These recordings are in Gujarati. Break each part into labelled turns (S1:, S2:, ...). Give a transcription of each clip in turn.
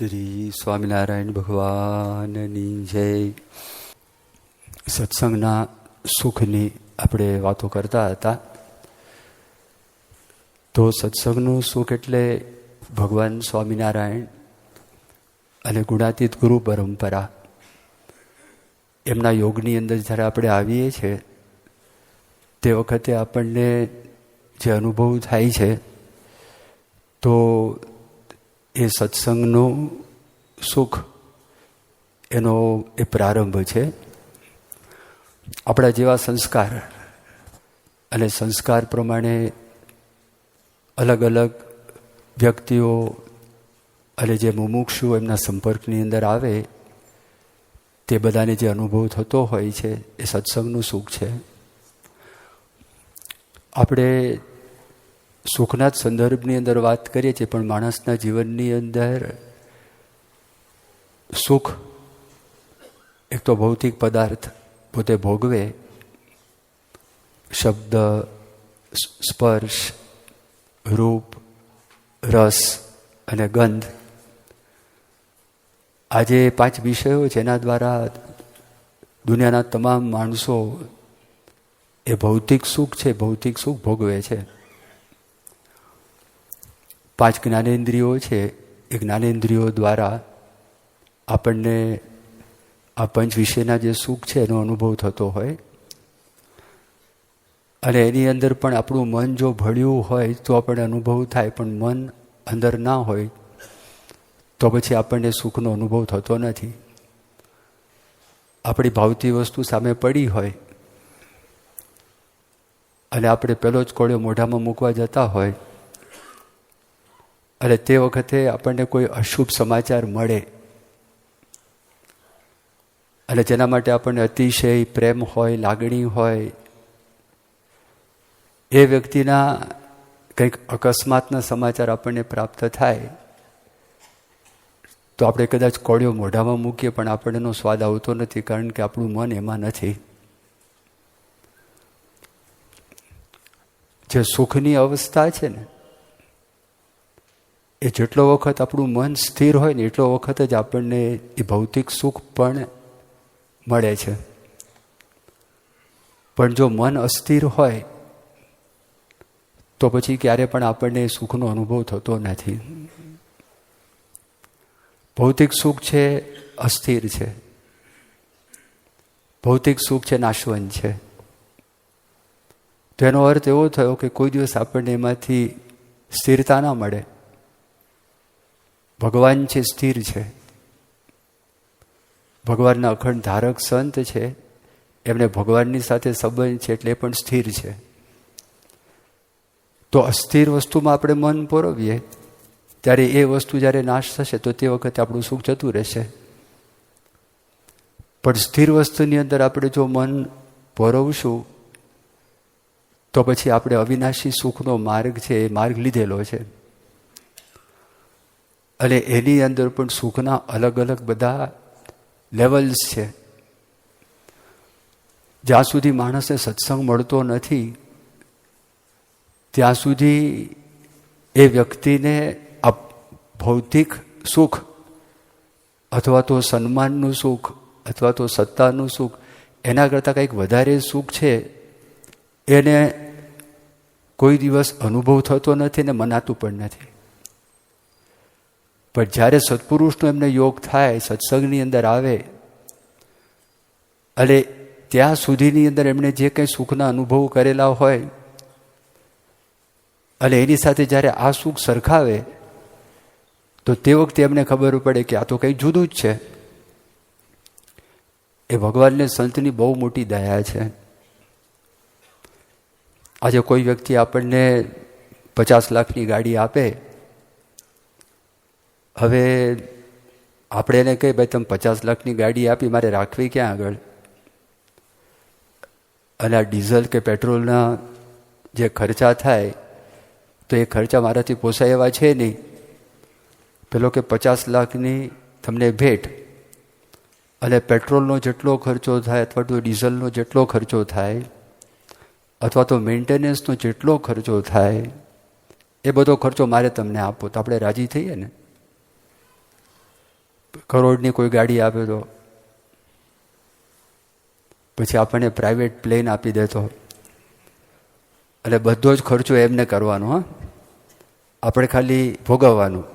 S1: શ્રી સ્વામિનારાયણ ભગવાનની જય. સત્સંગના સુખની આપણે વાતો કરતા હતા. તો સત્સંગનું સુખ એટલે ભગવાન સ્વામિનારાયણ અને ગુણાતીત ગુરુ પરંપરા, એમના યોગની અંદર જ્યારે આપણે આવીએ છીએ તે વખતે આપણને જે અનુભવ થાય છે તો એ સત્સંગનું સુખ એનો એ પ્રારંભ છે. આપણા જેવા સંસ્કાર અને સંસ્કાર પ્રમાણે અલગ અલગ વ્યક્તિઓ અને જે મુમુક્ષુ એમના સંપર્કની અંદર આવે તે બધાને જે અનુભવ થતો હોય છે એ સત્સંગનું સુખ છે. આપણે સુખના જ સંદર્ભની અંદર વાત કરીએ છીએ, પણ માણસના જીવનની અંદર સુખ એક તો ભૌતિક પદાર્થ પોતે ભોગવે, શબ્દ, સ્પર્શ, રૂપ, રસ અને ગંધ, આજે 5 વિષયો જેના દ્વારા દુનિયાના તમામ માણસો એ ભૌતિક સુખ છે, ભૌતિક સુખ ભોગવે છે. 5 જ્ઞાનેન્દ્રિયો છે, એ જ્ઞાનેન્દ્રિયો દ્વારા આપણને આ 5 વિષયના જે સુખ છે એનો અનુભવ થતો હોય. અને એની અંદર પણ આપણું મન જો ભળ્યું હોય તો આપણને અનુભવ થાય, પણ મન અંદર ના હોય તો પછી આપણને સુખનો અનુભવ થતો નથી. આપણી ભાવતી વસ્તુ સામે પડી હોય અને આપણે પેલો જ કોળિયો મોઢામાં મૂકવા જતા હોય અને તે વખતે આપણને કોઈ અશુભ સમાચાર મળે અને જેના માટે આપણને અતિશય પ્રેમ હોય, લાગણી હોય, એ વ્યક્તિના કંઈક અકસ્માતના સમાચાર આપણને પ્રાપ્ત થાય તો આપણે કદાચ કોળિયો મોઢામાં મૂકીએ પણ આપણને એનો સ્વાદ આવતો નથી, કારણ કે આપણું મન એમાં નથી. જે સુખની અવસ્થા છે ને એ જેટલો વખત આપણું મન સ્થિર હોય ને એટલો વખત જ આપણને એ ભૌતિક સુખ પણ મળે છે. પણ જો મન અસ્થિર હોય તો પછી ક્યારે પણ આપણને સુખનો અનુભવ થતો નથી. ભૌતિક સુખ છે અસ્થિર છે, ભૌતિક સુખ છે નાશવંત છે. તો એનો અર્થ એવો થયો કે કોઈ દિવસ આપણને એમાંથી સ્થિરતા ના મળે. ભગવાન છે સ્થિર છે, ભગવાનના અખંડ ધારક સંત છે, એમને ભગવાનની સાથે સંબંધ છે એટલે એ પણ સ્થિર છે. તો અસ્થિર વસ્તુમાં આપણે મન પોરવીએ ત્યારે એ વસ્તુ જ્યારે નાશ થશે તો તે વખતે આપણું સુખ જતું રહેશે. પણ સ્થિર વસ્તુની અંદર આપણે જો મન પોરવશું તો પછી આપણે અવિનાશી સુખનો માર્ગ છે એ માર્ગ લીધેલો છે. અને એની અંદર પણ સુખના અલગ અલગ બધા લેવલ્સ છે. જ્યાં સુધી માણસને સત્સંગ મળતો નથી ત્યાં સુધી એ વ્યક્તિને આ ભૌતિક સુખ અથવા તો સન્માનનું સુખ અથવા તો સત્તાનું સુખ એના કરતાં કંઈક વધારે સુખ છે એને કોઈ દિવસ અનુભવ થતો નથી ને મનાતું પણ નથી. પણ જ્યારે સત્પુરુષનો એમને યોગ થાય, સત્સંગની અંદર આવે અને ત્યાં સુધીની અંદર એમણે જે કંઈ સુખના અનુભવ કરેલા હોય અને એની સાથે જ્યારે આ સુખ સરખાવે તો તે વખતે એમને ખબર પડે કે આ તો કંઈ જુદું જ છે. એ ભગવાનને સંતની બહુ મોટી દયા છે. આજે કોઈ વ્યક્તિ આપણને 50 લાખની ગાડી આપે, હવે આપણે એને કહીએ ભાઈ તમે 50 લાખની ગાડી આપી, મારે રાખવી ક્યાં આગળ? અને આ ડીઝલ કે પેટ્રોલના જે ખર્ચા થાય તો એ ખર્ચા મારાથી પોસાય એવા છે નહીં. પેલો કે 50 લાખની તમને ભેટ, અને પેટ્રોલનો જેટલો ખર્ચો થાય અથવા તો ડીઝલનો જેટલો ખર્ચો થાય અથવા તો મેન્ટેનન્સનો જેટલો ખર્ચો થાય એ બધો ખર્ચો મારે તમને આપો તો આપણે રાજી થઈએ ને? કરોડની કોઈ ગાડી આપે તો, પછી આપણને પ્રાઇવેટ પ્લેન આપી દેતો, એટલે બધો જ ખર્ચો એમને કરવાનો. હા, આપણે ખાલી ભોગવવાનું,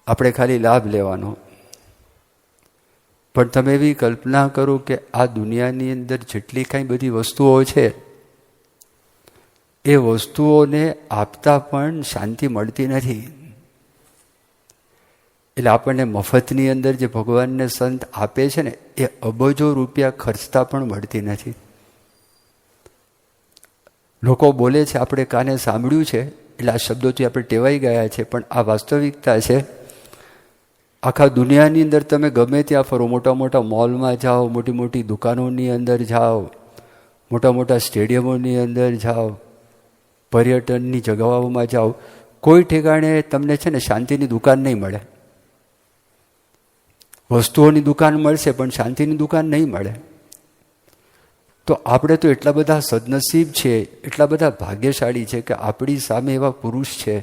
S1: આપણે ખાલી લાભ લેવાનો. પણ તમે એવી કલ્પના કરો કે આ દુનિયાની અંદર જેટલી કાંઈ બધી વસ્તુઓ છે, એ વસ્તુઓને આપતા પણ શાંતિ મળતી નથી. એટલે આપણને મફતની અંદર જે ભગવાનને સંત આપે છે ને, એ અબજો રૂપિયા ખર્ચતા પણ મળતી નથી. લોકો બોલે છે, આપણે કાને સાંભળ્યું છે, એટલે આ શબ્દોથી આપણે ટેવાઈ ગયા છે, પણ આ વાસ્તવિકતા છે. આખા દુનિયાની અંદર તમે ગમે ત્યાં ફરો, મોટા મોટા મોલમાં જાઓ, મોટી મોટી દુકાનોની અંદર જાઓ, મોટા મોટા સ્ટેડિયમોની અંદર જાઓ, પર્યટનની જગાઓમાં જાઓ, કોઈ ઠેકાણે તમને છે ને શાંતિની દુકાન નહીં મળે. વસ્તુઓની દુકાન મળશે પણ શાંતિની દુકાન નહીં મળે. તો આપણે તો એટલા બધા સદનસીબ છે, એટલા બધા ભાગ્યશાળી છે કે આપણી સામે એવા પુરુષ છે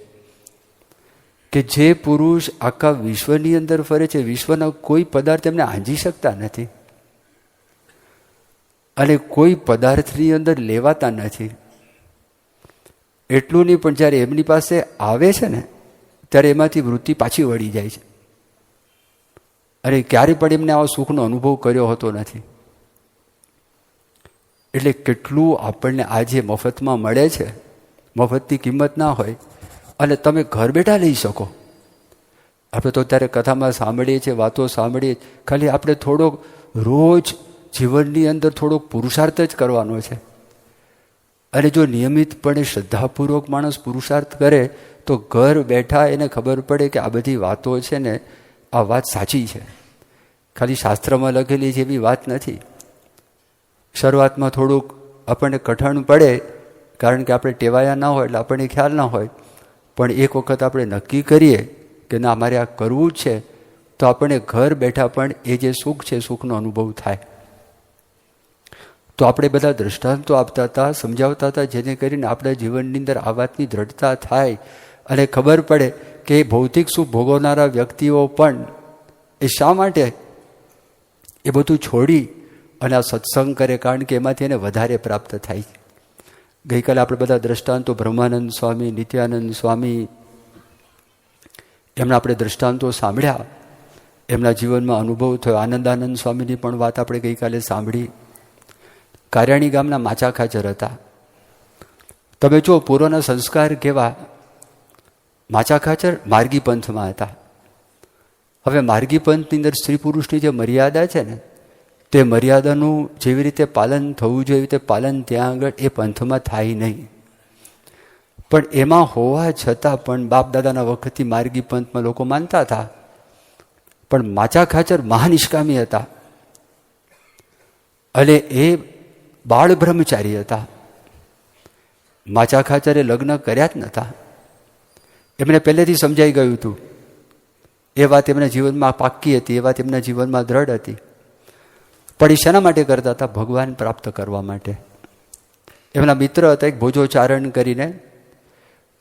S1: કે જે પુરુષ આખા વિશ્વની અંદર ફરે છે, વિશ્વના કોઈ પદાર્થ એમને આંજી શકતા નથી અને કોઈ પદાર્થની અંદર લેવાતા નથી. એટલું નહીં, પણ જ્યારે એમની પાસે આવે છે ને, ત્યારે એમાંથી વૃત્તિ પાછી વળી જાય છે. અરે ક્યારે પણ એમને આવા સુખનો અનુભવ કર્યો હોતો નથી. એટલે કેટલું આપણને આજે મફતમાં મળે છે, મફતની કિંમત ના હોય અને તમે ઘર બેઠા લઈ શકો. આપણે તો ત્યારે કથામાં સાંભળીએ છીએ, વાતો સાંભળીએ, ખાલી આપણે થોડોક રોજ જીવનની અંદર થોડોક પુરુષાર્થ જ કરવાનો છે. અને જો નિયમિતપણે શ્રદ્ધાપૂર્વક માણસ પુરુષાર્થ કરે તો ઘર બેઠા એને ખબર પડે કે આ બધી વાતો છે ને, આ વાત સાચી છે, ખાલી શાસ્ત્રમાં લખેલી જેવી વાત નથી. શરૂઆતમાં થોડુંક આપણને કઠણ પડે, કારણ કે આપણે ટેવાયા ના હોય એટલે આપણને ખ્યાલ ના હોય. પણ એક વખત આપણે નક્કી કરીએ કે ના, અમારે આ કરવું જ છે, તો આપણને ઘર બેઠા પણ એ જે સુખ છે, સુખનો અનુભવ થાય. તો આપણે બધા દ્રષ્ટાંતો આપતા હતા, સમજાવતા હતા, જેને કરીને આપણા જીવનની અંદર આ વાતની દ્રઢતા થાય અને ખબર પડે કે ભૌતિક સુખ ભોગવનારા વ્યક્તિઓ પણ એ શા માટે એ બધું છોડી અને આ સત્સંગ કરે, કારણ કે એમાંથી એને વધારે પ્રાપ્ત થાય. ગઈકાલે આપણે બધા દ્રષ્ટાંતો બ્રહ્માનંદ સ્વામી, નિત્યાનંદ સ્વામી, એમના આપણે દ્રષ્ટાંતો સાંભળ્યા, એમના જીવનમાં અનુભવ થયો. આનંદાનંદ સ્વામીની પણ વાત આપણે ગઈકાલે સાંભળી. કારિયાણી ગામના માચા ખાચર હતા. તમે જો પૂર્વના સંસ્કાર કેવા. માચા ખાચર માર્ગી પંથમાં હતા. હવે માર્ગી પંથની અંદર સ્ત્રી પુરુષની જે મર્યાદા છે ને, તે મર્યાદાનું જેવી રીતે પાલન થવું જોઈએ એવી રીતે પાલન ત્યાં આગળ એ પંથમાં થાય નહીં. પણ એમાં હોવા છતાં પણ બાપ દાદાના વખતથી માર્ગી પંથમાં લોકો માનતા હતા. પણ માચા ખાચર મહાનિષ્કામી હતા અને એ બાળ બ્રહ્મચારી હતા. માચા ખાચરે લગ્ન કર્યા જ નહોતા. એમને પહેલેથી સમજાઈ ગયું હતું. એ વાત એમના જીવનમાં પાક્કી હતી, એ વાત એમના જીવનમાં દ્રઢ હતી. પણ એ શેના માટે કરતા હતા? ભગવાન પ્રાપ્ત કરવા માટે. એમના મિત્ર હતા એક ભોજોચારણ કરીને.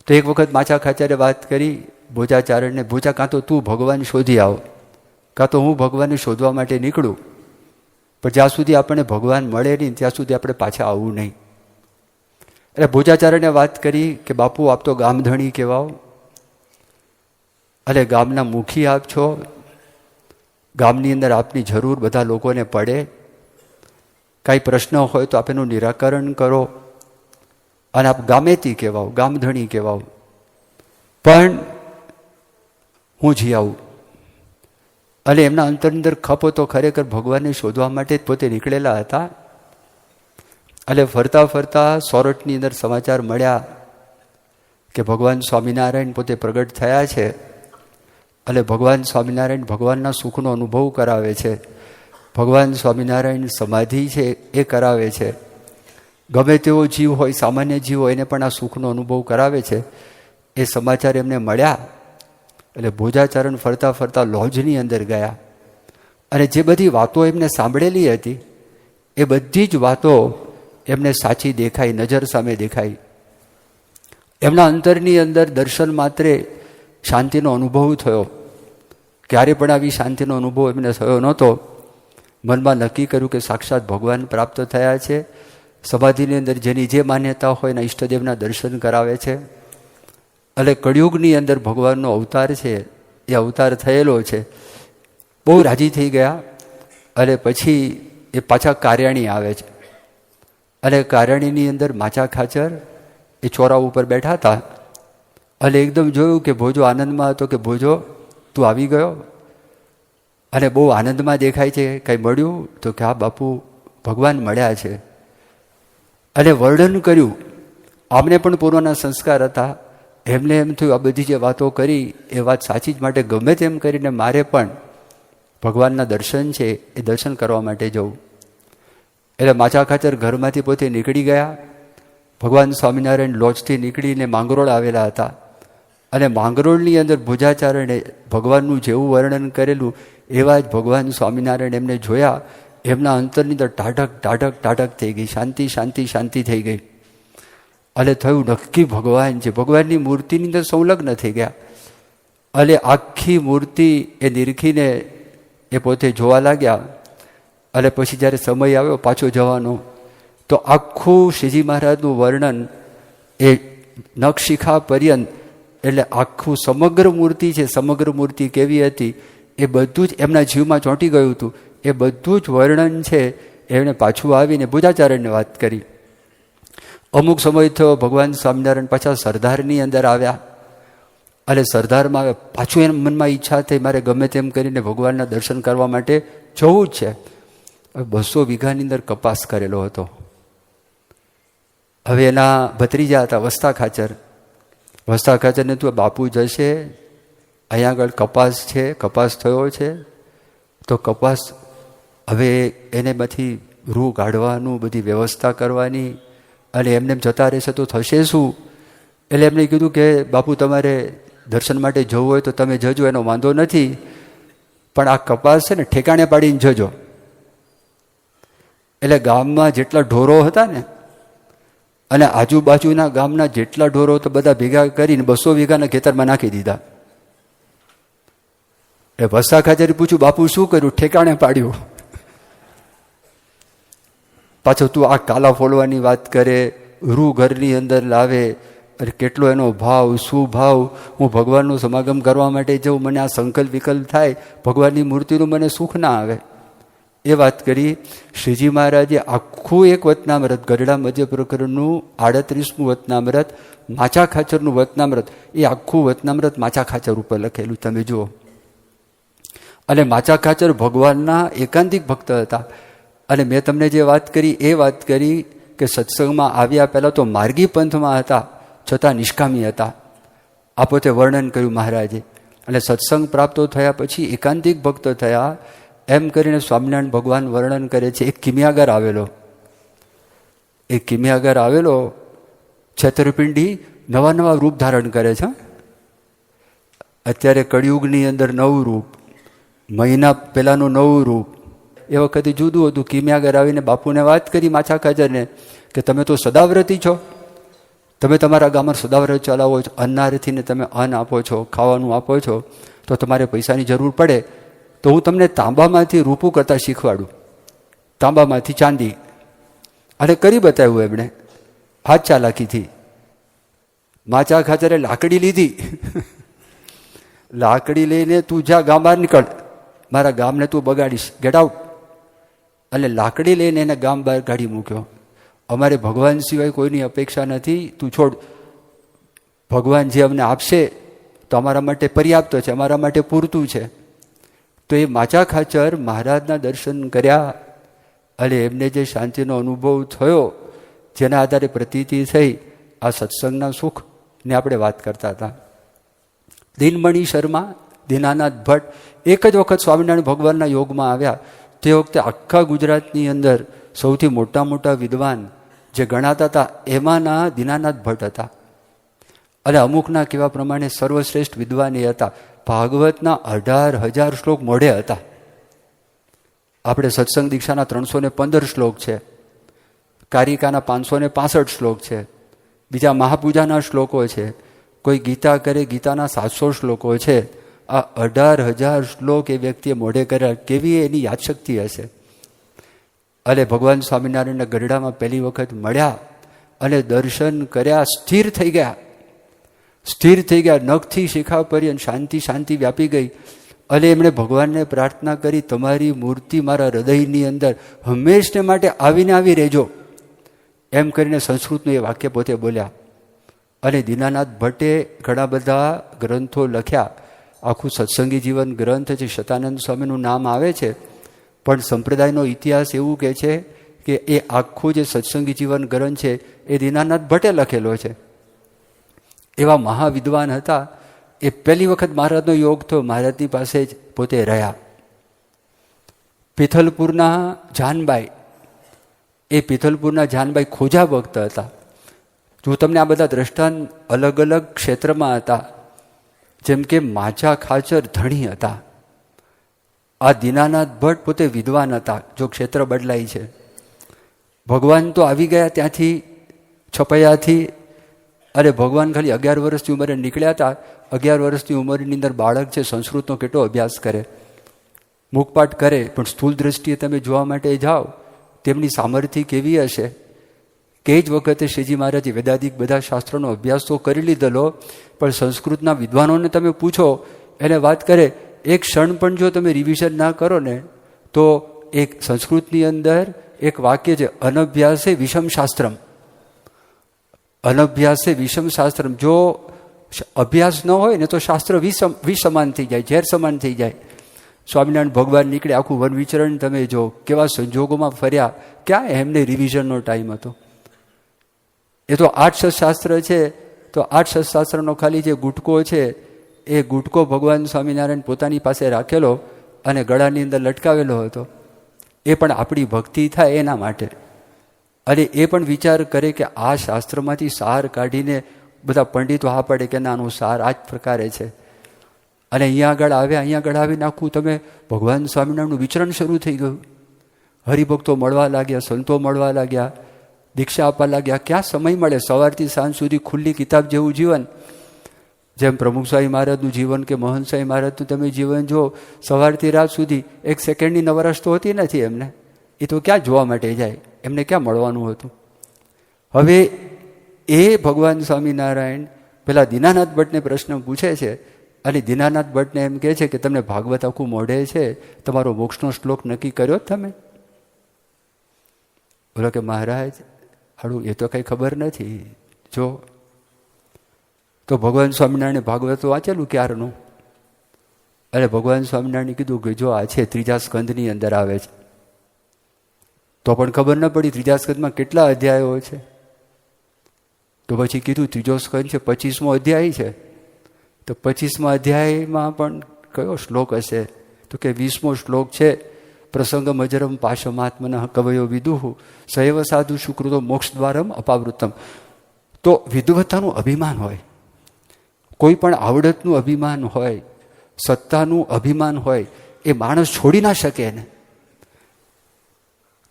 S1: તો એક વખત માચા ખાચરે વાત કરી ભોજાચારણને, ભોજા, કાં તો તું ભગવાન શોધી આવ, કાં તો હું ભગવાનને શોધવા માટે નીકળું, પણ જ્યાં સુધી આપણને ભગવાન મળે નહીં ત્યાં સુધી આપણે પાછા આવવું નહીં. એટલે ભોજાચારણે વાત કરી કે બાપુ, આપ તો ગામધણી કહેવાઓ અને ગામના મુખી આપ છો. ગામની અંદર આપની જરૂર બધા લોકોને પડે. કાંઈ પ્રશ્ન હોય તો આપ એનું નિરાકરણ કરો અને આપ ગામેતી કહેવાઓ, ગામધણી કહેવાઓ. પણ હું જી આવું. અને એમના અંતર ખપ તો ખરેખર ભગવાનને શોધવા માટે જ પોતે નીકળેલા હતા. એટલે ફરતા ફરતા સોરઠની અંદર સમાચાર મળ્યા કે ભગવાન સ્વામિનારાયણ પોતે પ્રગટ થયા છે. એટલે ભગવાન સ્વામિનારાયણ ભગવાનના સુખનો અનુભવ કરાવે છે. ભગવાન સ્વામિનારાયણ સમાધિ છે એ કરાવે છે. ગમે તેવો જીવ હોય, સામાન્ય જીવ હોય, એને પણ આ સુખનો અનુભવ કરાવે છે. એ સમાચાર એમને મળ્યા. એટલે ભોજાચરણ ફરતા ફરતા લોજની અંદર ગયા અને જે બધી વાતો એમને સાંભળેલી હતી એ બધી જ વાતો એમને સાચી દેખાઈ, નજર સામે દેખાઈ. એમના અંતરની અંદર દર્શન માત્રે શાંતિનો અનુભવ થયો ક્યારે પણ આવી શાંતિનો અનુભવ એમને થયો નહોતો. મનમાં નક્કી કર્યું કે સાક્ષાત ભગવાન પ્રાપ્ત થયા છે. સમાધિની અંદર જેની જે માન્યતા હોય એના ઈષ્ટદેવના દર્શન કરાવે છે. એટલે કળિયુગની અંદર ભગવાનનો અવતાર છે, એ અવતાર થયેલો છે. બહુ રાજી થઈ ગયા. અને પછી એ પાછા કાર્યાણી આવે છે. અને કાર્યાણીની અંદર માચા ખાચર એ ચોરા ઉપર બેઠા હતા. અને એકદમ જોયું કે ભોજો આનંદમાં હતો, કે ભોજો તું આવી ગયો. અને બહુ આનંદમાં દેખાય છે. કંઈ મળ્યું? તો કે હા બાપુ, ભગવાન મળ્યા છે. અને વર્ણન કર્યું. આમને પણ પૂર્વના સંસ્કાર હતા. એમને એમ થયું આ બધી જે વાતો કરી એ વાત સાચી જ, માટે ગમે તેમ કરીને મારે પણ ભગવાનના દર્શન છે એ દર્શન કરવા માટે જવું. એટલે માચા ખાચર ઘરમાંથી પોતે નીકળી ગયા. ભગવાન સ્વામિનારાયણ લોજથી નીકળીને માંગરોળ આવેલા હતા. અને માંગરોળની અંદર ભુજાચાર્યને ભગવાનનું જેવું વર્ણન કરેલું એવા જ ભગવાન સ્વામિનારાયણ એમને જોયા. એમના અંતરની અંદર ટાઢક ટાઢક ટાઢક થઈ ગઈ. શાંતિ શાંતિ શાંતિ થઈ ગઈ. અને થયું નક્કી ભગવાન છે. ભગવાનની મૂર્તિની અંદર સંલગ્ન થઈ ગયા. અને આખી મૂર્તિ એ નિરખીને એ પોતે જોવા લાગ્યા. અને પછી જ્યારે સમય આવ્યો પાછો જવાનો, તો આખું શ્રીજી મહારાજનું વર્ણન એ નખશિખા પર્યંત, એટલે આખું સમગ્ર મૂર્તિ છે, સમગ્ર મૂર્તિ કેવી હતી એ બધું જ એમના જીવમાં ચોંટી ગયું હતું. એ બધું જ વર્ણન છે એમણે પાછું આવીને બુધાચાર્યને વાત કરી. અમુક સમય થયો, ભગવાન સ્વામિનારાયણ પાછા સરદારની અંદર આવ્યા. અને સરદારમાં આવે, પાછું એના મનમાં ઈચ્છા થઈ મારે ગમે તેમ કરીને ભગવાનના દર્શન કરવા માટે જવું જ છે. 200 વીઘાની અંદર કપાસ કરેલો હતો. હવે એના ભત્રીજા હતા વસ્તા ખાચર. વસ્તા ખાચરને તું બાપુ જશે, અહીંયા આગળ કપાસ છે, કપાસ થયો છે, તો કપાસ હવે એને માંથી રૂ કાઢવાનું, બધી વ્યવસ્થા કરવાની, અને એમને જતા રહેશે તો થશે શું? એટલે એમણે કીધું કે બાપુ તમારે દર્શન માટે જવું હોય તો તમે જજો, એનો વાંધો નથી, પણ આ કપાસ છે ને ઠેકાણે પાડીને જજો. એટલે ગામમાં જેટલા ઢોરો હતા ને, અને આજુબાજુના ગામના જેટલા ઢોરો તો બધા ભેગા કરીને 200 વીઘાના ખેતરમાં નાખી દીધા. એ વસ્તા ખાચરે પૂછ્યું બાપુ શું કર્યું? ઠેકાણે પાડ્યું. પાછો તું આ કાલા ફોડવાની વાત કરે, રૂ ઘરની અંદર લાવે, અને કેટલો એનો ભાવ, શું ભાવ, હું ભગવાનનું સમાગમ કરવા માટે જાઉં, મને આ સંકલ્પ વિકલ્પ થાય, ભગવાનની મૂર્તિનું મને સુખ ના આવે. એ વાત કરી. શ્રીજી મહારાજે આખું એક વચનામૃત, ગઢડા મધ્ય પ્રકરણનું 38મું વચનામૃત, માચા ખાચરનું વચનામૃત, એ આખું વચનામૃત માચા ખાચર ઉપર લખેલું તમે જુઓ. અને માચા ખાચર ભગવાનના એકાંતિક ભક્ત હતા. અને મેં તમને જે વાત કરી એ વાત કરી કે સત્સંગમાં આવ્યા પહેલાં તો માર્ગી પંથમાં હતા, છતાં નિષ્કામી હતા. આ પોતે વર્ણન કર્યું મહારાજે. અને સત્સંગ પ્રાપ્ત થયા પછી એકાંતિક ભક્ત થયા. એમ કરીને સ્વામિનારાયણ ભગવાન વર્ણન કરે છે. એક કિમિયાગર આવેલો, એ કિમિયાગર આવેલો છેતરપિંડી નવા નવા રૂપ ધારણ કરે છે. અત્યારે કળિયુગની અંદર નવું રૂપ, મહિના પહેલાંનું નવું રૂપ, એ વખતે જુદું હતું. કિમિયાગર આવીને બાપુને વાત કરી માચા ખાચરને કે તમે તો સદાવ્રતી છો, તમે તમારા ગામમાં સદાવ્રત ચલાવો છો, અન્નાર્થીને તમે અન્ન આપો છો, ખાવાનું આપો છો, તો તમારે પૈસાની જરૂર પડે તો હું તમને તાંબામાંથી રૂપું કરતાં શીખવાડું, તાંબામાંથી ચાંદી. અને કરી બતાવ્યું એમણે હાથ ચાલાકીથી. માચા ખાચરે લાકડી લીધી. લાકડી લઈને તું જા ગામ બહાર નીકળ, મારા ગામને તું બગાડીશ, ગેટ આઉટ. એટલે લાકડી લઈને એને ગામ બહાર કાઢી મૂક્યો. અમારે ભગવાન સિવાય કોઈની અપેક્ષા નથી, તું છોડ, ભગવાન જે અમને આપશે તો અમારા માટે પર્યાપ્ત છે, અમારા માટે પૂરતું છે. તો એ માચા ખાચર મહારાજના દર્શન કર્યા. અને એમને જે શાંતિનો અનુભવ થયો, જેના આધારે પ્રતીતિ થઈ, આ સત્સંગના સુખને આપણે વાત કરતા હતા. દિનમણી શર્મા, દીનાનાથ ભટ્ટ એક જ વખત સ્વામિનારાયણ ભગવાનના યોગમાં આવ્યા. તે વખતે આખા ગુજરાતની અંદર સૌથી મોટા મોટા વિદ્વાન જે ગણાતા હતા એમાંના દીનાનાથ ભટ્ટ હતા. અને અમુકના કહેવા પ્રમાણે સર્વશ્રેષ્ઠ વિદ્વાન એ હતા. ભાગવતના 18,000 શ્લોક મોઢે હતા. આપણે સત્સંગ દીક્ષાના 315 શ્લોક છે, કારિકાના 565 શ્લોક છે, બીજા મહાપૂજાના શ્લોકો છે, કોઈ ગીતા કરે ગીતાના 700 શ્લોકો છે, આ 18,000 શ્લોક એ વ્યક્તિએ મોઢે કર્યા. કેવી એની યાદશક્તિ હશે. અને ભગવાન સ્વામિનારાયણના ગઢડામાં પહેલી વખત મળ્યા અને દર્શન કર્યા, સ્થિર થઈ ગયા. નખથી શિખા પર્યંત શાંતિ શાંતિ વ્યાપી ગઈ. અને એમણે ભગવાનને પ્રાર્થના કરી, તમારી મૂર્તિ મારા હૃદયની અંદર હંમેશને માટે આવીને આવી રહેજો, એમ કરીને સંસ્કૃતનું એ વાક્ય પોતે બોલ્યા. અને દીનાનાથ ભટ્ટે ઘણા બધા ગ્રંથો લખ્યા. આખું સત્સંગી જીવન ગ્રંથ છે, શતાનંદ સ્વામીનું નામ આવે છે, પણ સંપ્રદાયનો ઇતિહાસ એવું કહે છે કે એ આખું જે સત્સંગી જીવન ગ્રંથ છે એ દીનાનાથ ભટ્ટે લખેલો છે. એવા મહાવિદ્વાન હતા. એ પહેલી વખત મહારાજનો યોગ થયો, મહારાજની પાસે જ પોતે રહ્યા. પિથલપુરના જાનબાઈ ખોજા ભક્ત હતા. જો તમને આ બધા દ્રષ્ટાંત અલગ અલગ ક્ષેત્રમાં હતા, જેમ કે માચા ખાચર ધણી હતા. આ દીનાનાથ ભટ્ટ પોતે વિદ્વાન હતા. જો ક્ષેત્ર બદલાય છે, ભગવાન તો આવી ગયા ત્યાંથી છપૈયાથી. અરે ભગવાન ખાલી 11 વર્ષની ઉંમરે નીકળ્યા હતા. 11 વર્ષની ઉંમરની અંદર બાળક છે, સંસ્કૃતનો કેટલો અભ્યાસ કરે, મુખપાઠ કરે, પણ સ્થૂળ દ્રષ્ટિએ તમે જોવા માટે જાઓ તેમની સામર્થ્ય કેવી હશે. કે જ વખતે શ્રીજી મહારાજે વેદાદિક બધા શાસ્ત્રોનો અભ્યાસ તો કરી લીધેલો, પણ સંસ્કૃતના વિદ્વાનોને તમે પૂછો, એને વાત કરે, એક ક્ષણ પણ જો તમે રિવિઝન ના કરો ને, તો એક સંસ્કૃતની અંદર એક વાક્ય છે, અનભ્યાસે વિષમ શાસ્ત્રમ. અનભ્યાસે વિષમ શાસ્ત્રમ. જો અભ્યાસ ન હોય ને તો શાસ્ત્ર વિષ સમાન થઈ જાય, ઝેર સમાન થઈ જાય. સ્વામિનારાયણ ભગવાન નીકળે, આખું વન વિચરણ તમે જો કેવા સંજોગોમાં ફર્યા, ક્યાં એમને રિવિઝનનો ટાઈમ હતો. એ તો 8 શાસ્ત્ર છે, તો 8 શાસ્ત્રનો ખાલી જે ગુટકો છે એ ગુટકો ભગવાન સ્વામિનારાયણ પોતાની પાસે રાખેલો અને ગળાની અંદર લટકાવેલો હતો. એ પણ આપણી ભક્તિ થાય એના માટે. અને એ પણ વિચાર કરે કે આ શાસ્ત્રમાંથી સાર કાઢીને બધા પંડિતો હા પડે કે નાનો સાર આ જ પ્રકારે છે. અને અહીંયા આગળ આવી નાખવું, તમે ભગવાન સ્વામિનારાયણનું વિચરણ શરૂ થઈ ગયું. હરિભક્તો મળવા લાગ્યા, સંતો મળવા લાગ્યા, દીક્ષા આપવા લાગ્યા. ક્યાં સમય મળે? સવારથી સાંજ સુધી ખુલ્લી કિતાબ જેવું જીવન. જેમ પ્રમુખ સ્વામી મહારાજનું જીવન કે મહંત સ્વામી મહારાજનું તમે જીવન જો, સવારથી રાત સુધી 1 સેકન્ડની નવરાશ તો હોતી નથી એમને. એ તો ક્યાં જોવા માટે જાય, એમને ક્યાં મળવાનું હતું. હવે એ ભગવાન સ્વામિનારાયણ પેલા દીનાનાથ ભટ્ટને પ્રશ્ન પૂછે છે, અને દીનાનાથ ભટ્ટને એમ કહે છે કે તમને ભાગવત આખું મોઢે છે, તમારો મોક્ષનો શ્લોક નક્કી કર્યો જ તમે? બોલો કે મહારાજ હાડું એ તો કંઈ ખબર નથી. જો તો ભગવાન સ્વામિનારાયણે ભાગવત વાંચેલું ક્યારનું. અને ભગવાન સ્વામિનારાયણે કીધું કે જો આ છે 3જા સ્કંદની અંદર આવે છે. તો પણ ખબર ન પડી 3જા સ્કંદમાં કેટલા અધ્યાયો છે. તો પછી કીધું 3જો સ્કંદ છે, 25મો અધ્યાય છે. તો 25મા અધ્યાયમાં પણ કયો શ્લોક હશે? તો કે 20મો શ્લોક છે, પ્રસંગમ અજરમ પાશમાત્મન કવયો વિદુઃ સૈવ સાધુ સુકૃતો મોક્ષ દ્વારમ અપાવૃતમ. તો વિદ્વત્તાનું અભિમાન હોય, કોઈ પણ આવડતનું અભિમાન હોય, સત્તાનું અભિમાન હોય, એ માણસ છોડી ના શકે ને.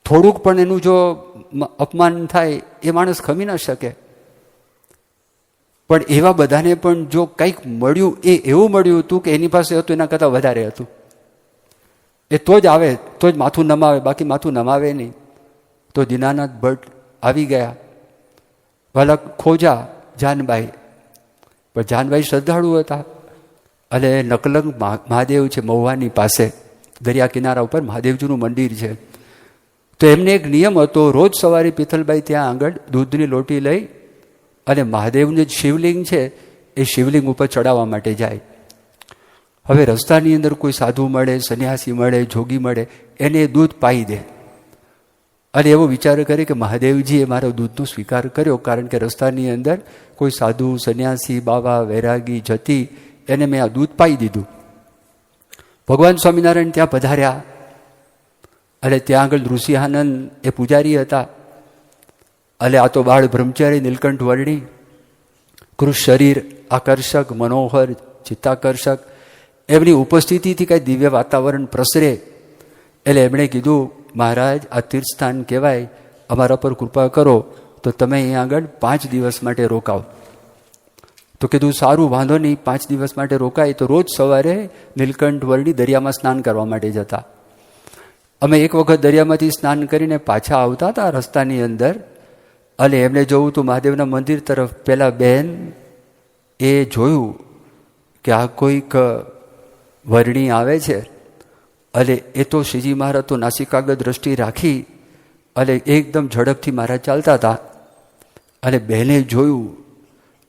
S1: થોડુંક પણ એનું જો અપમાન થાય એ માણસ ખમી ના શકે. પણ એવા બધાને પણ જો કંઈક મળ્યું, એ એવું મળ્યું હતું કે એની પાસે હતું એના કરતાં વધારે હતું. એ તો જ આવે, તો જ માથું નમાવે, બાકી માથું નમાવે નહીં. તો દીનાનાથ ભટ્ટ આવી ગયા. વાલા ખોજા જાનબાઈ, પણ જાનબાઈ શ્રદ્ધાળુ હતા. અને નકલંગ મહાદેવ છે મહુવાની પાસે, દરિયા કિનારા ઉપર મહાદેવજીનું મંદિર છે. તો એમને એક નિયમ હતો, રોજ સવારે પિથલબાઈ ત્યાં આગળ દૂધની લોટી લઈ અને મહાદેવનું જે શિવલિંગ છે એ શિવલિંગ ઉપર ચડાવવા માટે જાય. હવે રસ્તાની અંદર કોઈ સાધુ મળે, સંન્યાસી મળે, જોગી મળે, એને દૂધ પાઈ દે. અને એવો વિચાર કરે કે મહાદેવજીએ મારો દૂધનો સ્વીકાર કર્યો, કારણ કે રસ્તાની અંદર કોઈ સાધુ, સંન્યાસી, બાવા, વૈરાગી જતી, એને મેં આ દૂધ પાઈ દીધું. ભગવાન સ્વામિનારાયણ ત્યાં પધાર્યા. અને ત્યાં આગળ ઋષિઆનંદ એ પૂજારી હતા. અને આ તો બાળ બ્રહ્મચારી નીલકંઠ વર્ણી, કૃષ શરીર, આકર્ષક, મનોહર, ચિત્તાકર્ષક, એમની ઉપસ્થિતિથી કાંઈ દિવ્ય વાતાવરણ પ્રસરે. એટલે એમણે કીધું, મહારાજ આ તીર્થસ્થાન કહેવાય, અમારા પર કૃપા કરો તો તમે અહીંયા આગળ 5 દિવસ માટે રોકાવ. તો કીધું સારું, વાંધો નહીં, 5 દિવસ માટે રોકાય. તો રોજ સવારે નીલકંઠ વર્ણી દરિયામાં સ્નાન કરવા માટે જતા. અમે એક વખત દરિયામાંથી સ્નાન કરીને પાછા આવતા હતા રસ્તાની અંદર, અને એમને જોવું તો મહાદેવના મંદિર તરફ પેલા બહેન એ જોયું કે આ કોઈક વર્ણી આવે છે. અને એ તો શ્રીજી મહારાજ તો નાસિકાગ્ર દ્રષ્ટિ રાખી અને એકદમ ઝડપથી મહારાજ ચાલતા હતા. અને બહેને જોયું,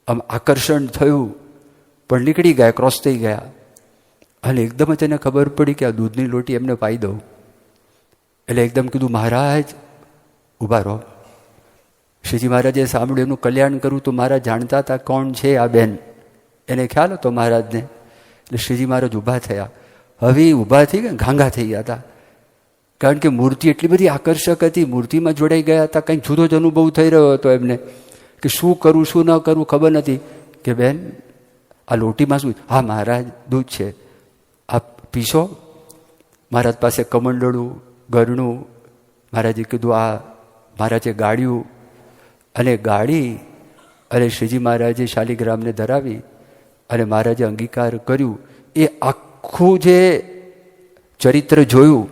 S1: આમ આકર્ષણ થયું, પણ નીકળી ગયા, ક્રોસ થઈ ગયા. અને એકદમ જ એને ખબર પડી કે આ દૂધની લોટી એમને પાઈ દઉં. એટલે એકદમ કીધું, મહારાજ ઊભા રહો. શ્રીજી મહારાજે સાંભળ્યું એનું કલ્યાણ કરવું. તો મહારાજ જાણતા હતા કોણ છે આ બેન, એને ખ્યાલ હતો મહારાજને. એટલે શ્રીજી મહારાજ ઊભા થયા. હવે ઊભા થઈ ગયા, ઘાંઘા થઈ ગયા હતા. કારણ કે મૂર્તિ એટલી બધી આકર્ષક હતી, મૂર્તિમાં જોડાઈ ગયા હતા. કંઈક જુદો જ અનુભવ થઈ રહ્યો હતો એમને, કે શું કરવું શું ન કરવું ખબર નથી. કે બેન આ લોટીમાં શું? હા મહારાજ દૂધ છે, આપ પીશો. મહારાજ પાસે કમંડળું ગરણું. મહારાજે કીધું આ મહારાજે ગાળ્યું અને ગાળી અને શ્રીજી મહારાજે શાલિગ્રામને ધરાવી અને મહારાજે અંગીકાર કર્યું. એ આખું જે ચરિત્ર જોયું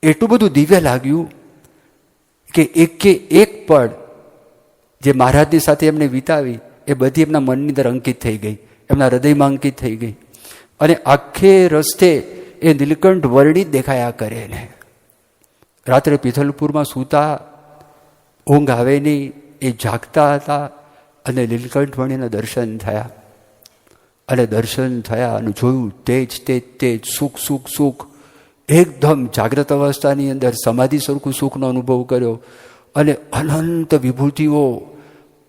S1: એટલું બધું દિવ્ય લાગ્યું કે એક પળ જે મહારાજની સાથે એમને વિતાવી એ બધી એમના મનની અંદર અંકિત થઈ ગઈ, એમના હૃદયમાં અંકિત થઈ ગઈ. અને આખે રસ્તે એ નીલકંઠ વર્ણિત દેખાયા કરે ને. રાત્રે પિથલપુરમાં સૂતા, ઊંઘ આવે નહીં, એ જાગતા હતા અને નીલકંઠ વર્ણિના દર્શન થયા. અને દર્શન થયા અને જોયું તેજ તેજ તેજ, સુખ સુખ સુખ. એકદમ જાગ્રત અવસ્થાની અંદર સમાધિ સરખું સુખનો અનુભવ કર્યો. અને અનંત વિભૂતિઓ,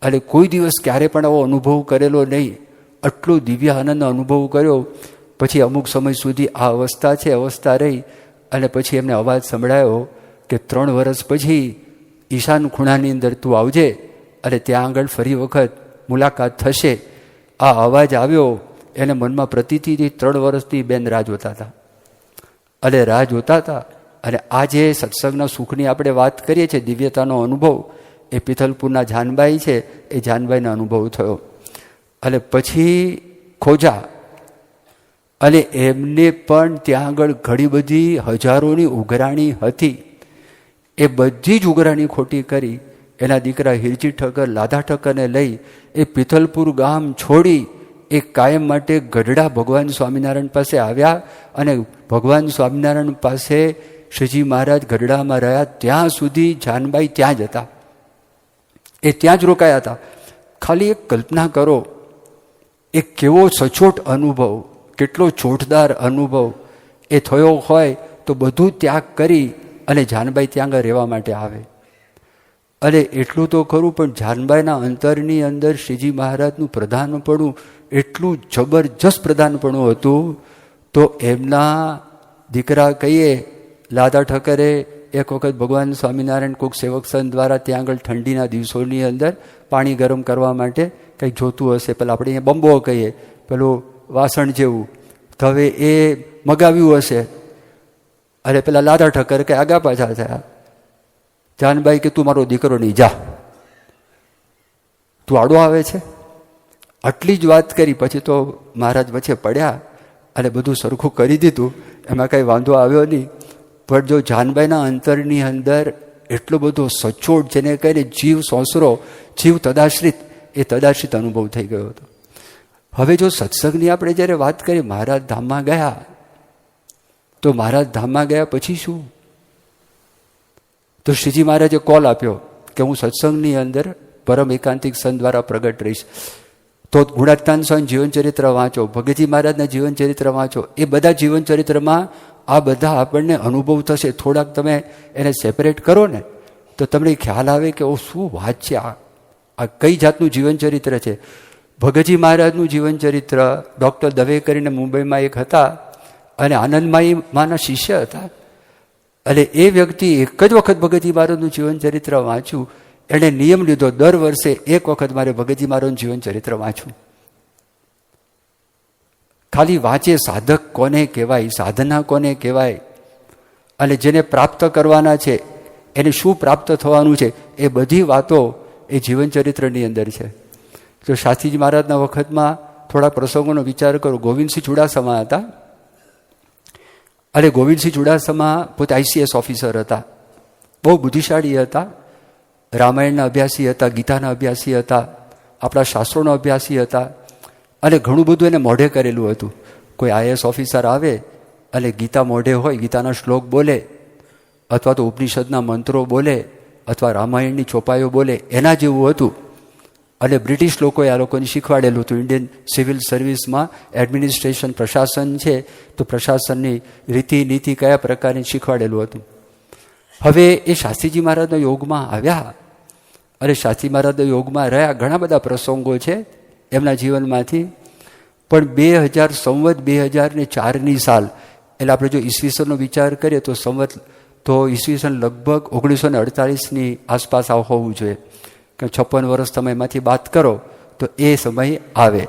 S1: અને કોઈ દિવસ ક્યારે પણ આવો અનુભવ કરેલો નહીં. આટલો દિવ્ય આનંદનો અનુભવ કર્યો. પછી અમુક સમય સુધી આ અવસ્થા છે, અવસ્થા રહી. અને પછી એમને અવાજ સંભળાયો કે 3 વર્ષ પછી ઈશાન ખૂણાની અંદર તું આવજે અને ત્યાં આગળ ફરી વખત મુલાકાત થશે. આ અવાજ આવ્યો, એને મનમાં પ્રતીતિ થઈ. 3 વર્ષથી બેન રાહ જોતા હતા અને રાહ જોતા હતા. અને આ જે સત્સંગના સુખની આપણે વાત કરીએ છીએ, દિવ્યતાનો અનુભવ, એ પિથલપુરના જાનબાઈ છે, એ જાનબાઈનો અનુભવ થયો. અને પછી ખોજા, અને એમને પણ ત્યાં આગળ ઘણી બધી હજારોની ઉઘરાણી હતી. એ બધી જ ઉઘરાણી ખોટી કરી એના દીકરા હિરજી ઠક્કર, લાધા ઠક્કરને લઈ એ પિથલપુર ગામ છોડી એ કાયમ માટે ગઢડા ભગવાન સ્વામિનારાયણ પાસે આવ્યા. અને ભગવાન સ્વામિનારાયણ પાસે શ્રીજી મહારાજ ગઢડામાં રહ્યા ત્યાં સુધી જાનબાઈ ત્યાં જ હતા, એ ત્યાં જ રોકાયા હતા. ખાલી એક કલ્પના કરો, એ કેવો સચોટ અનુભવ, કેટલો ચોટદાર અનુભવ એ થયો હોય તો બધું ત્યાગ કરી અને જાનબાઈ ત્યાં આગળ રહેવા માટે આવે. અને એટલું તો ખરું, પણ જાનબાઈના અંતરની અંદર શ્રીજી મહારાજનું પ્રધાનપણું એટલું જબરજસ્ત પ્રધાનપણું હતું. તો એમના દીકરા કહીએ લાધા ઠક્કરે એક વખત ભગવાન સ્વામિનારાયણ કોઈક સેવક સંત દ્વારા ત્યાં આગળ ઠંડીના દિવસોની અંદર પાણી ગરમ કરવા માટે કંઈક જોતું હશે, પેલા આપણે અહીંયા બંબો કહીએ, પેલું વાસણ જેવું, તો હવે એ મગાવ્યું હશે. અરે પેલા લાધા ઠક્કર કે આગા પાછા થયા. જાનબાઈ કે તું મારો દીકરો નહીં, જા, તું આડો આવે છે. આટલી જ વાત કરી. પછી તો મહારાજ વચ્ચે પડ્યા અને બધું સરખું કરી દીધું, એમાં કંઈ વાંધો આવ્યો નહીં. પણ જો જાનબાઈના અંતરની અંદર એટલો બધો સચોટ, જેને કહીને જીવ સોસરો, જીવ તદાશ્રિત, એ તદાશ્રિત અનુભવ થઈ ગયો હતો. હવે જો સત્સંગની આપણે જ્યારે વાત કરીએ, મહારાજ ધામમાં ગયા, તો મહારાજ ધામમાં ગયા પછી શું? તો શ્રીજી મહારાજે કોલ આપ્યો કે હું સત્સંગની અંદર પરમ એકાંતિક સંત દ્વારા પ્રગટ રહીશ. તો ગુણાત્તાન સ્વામી જીવનચરિત્ર વાંચો, ભગતજી મહારાજના જીવનચરિત્ર વાંચો. એ બધા જીવનચરિત્રમાં આ બધા આપણને અનુભવ થશે. થોડાક તમે એને સેપરેટ કરો ને તો તમને ખ્યાલ આવે કે ઓ શું વાત છે, આ કઈ જાતનું જીવનચરિત્ર છે. ભગતજી મહારાજનું જીવનચરિત્ર ડૉક્ટર દવે કરીને મુંબઈમાં એક હતા અને આનંદમાઈ માના શિષ્ય હતા. અને એ વ્યક્તિ એક જ વખત ભગતજી મહારાજનું જીવનચરિત્ર વાંચ્યું. એણે નિયમ લીધો, દર વર્ષે એક વખત મારે ભગતજી મહારાજનું જીવનચરિત્ર વાંચવું. ખાલી વાંચે. સાધક કોને કહેવાય, સાધના કોને કહેવાય, અને જેને પ્રાપ્ત કરવાના છે, એને શું પ્રાપ્ત થવાનું છે, એ બધી વાતો એ જીવનચરિત્રની અંદર છે. તો શાસ્ત્રીજી મહારાજના વખતમાં થોડા પ્રસંગોનો વિચાર કરો. ગોવિંદસિંહ ચુડાસમા હતા, અને ગોવિંદસિંહ ચુડાસમા પોતે ICS ઓફિસર હતા, બહુ બુદ્ધિશાળી હતા, રામાયણના અભ્યાસી હતા, ગીતાના અભ્યાસી હતા, આપણા શાસ્ત્રોના અભ્યાસી હતા, અને ઘણું બધું એને મોઢે કરેલું હતું. કોઈ IAS ઓફિસર આવે અને ગીતા મોઢે હોય, ગીતાના શ્લોક બોલે, અથવા તો ઉપનિષદના મંત્રો બોલે, અથવા રામાયણની ચોપાઈઓ બોલે, એના જેવું હતું. અને બ્રિટિશ લોકોએ આ લોકોને શીખવાડેલું હતું. ઇન્ડિયન સિવિલ સર્વિસમાં એડમિનિસ્ટ્રેશન, પ્રશાસન છે, તો પ્રશાસનની રીતિ નીતિ કયા પ્રકારની શીખવાડેલું હતું. હવે એ શાસ્ત્રીજી મહારાજના યોગમાં આવ્યા, અને શાસ્ત્રી મહારાજના યોગમાં રહ્યા. ઘણા બધા પ્રસંગો છે એમના જીવનમાંથી, પણ 2004ની સાલ, એટલે આપણે જો ઈસવીસનનો વિચાર કરીએ તો ઈસવીસન લગભગ 1948ની આસપાસ હોવું જોઈએ, કે 56 વર્ષ તમે એમાંથી બાદ કરો તો એ સમય આવે.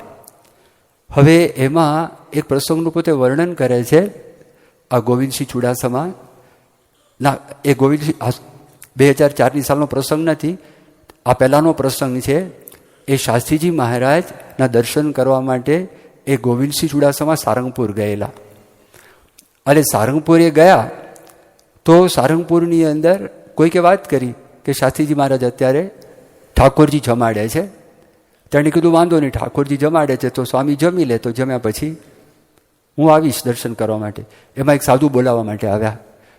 S1: હવે એમાં એક પ્રસંગનું પોતે વર્ણન કરે છે આ ગોવિંદસિંહ ચુડાસમા ના. એ ગોવિંદસિંહ 2004ની સાલનો પ્રસંગ નથી, આ પહેલાંનો પ્રસંગ છે. એ શાસ્ત્રીજી મહારાજના દર્શન કરવા માટે એ ગોવિંદસિંહ ચુડાસમા સારંગપુર ગયેલા. અને સારંગપુર એ ગયા તો સારંગપુરની અંદર કોઈકે વાત કરી કે શાસ્ત્રીજી મહારાજ અત્યારે ઠાકોરજી જમાડે છે. તેણે કીધું વાંધો નહીં, ઠાકોરજી જમાડે છે તો સ્વામી જમી લે, તો જમ્યા પછી હું આવીશ દર્શન કરવા માટે. એમાં એક સાધુ બોલાવવા માટે આવ્યા.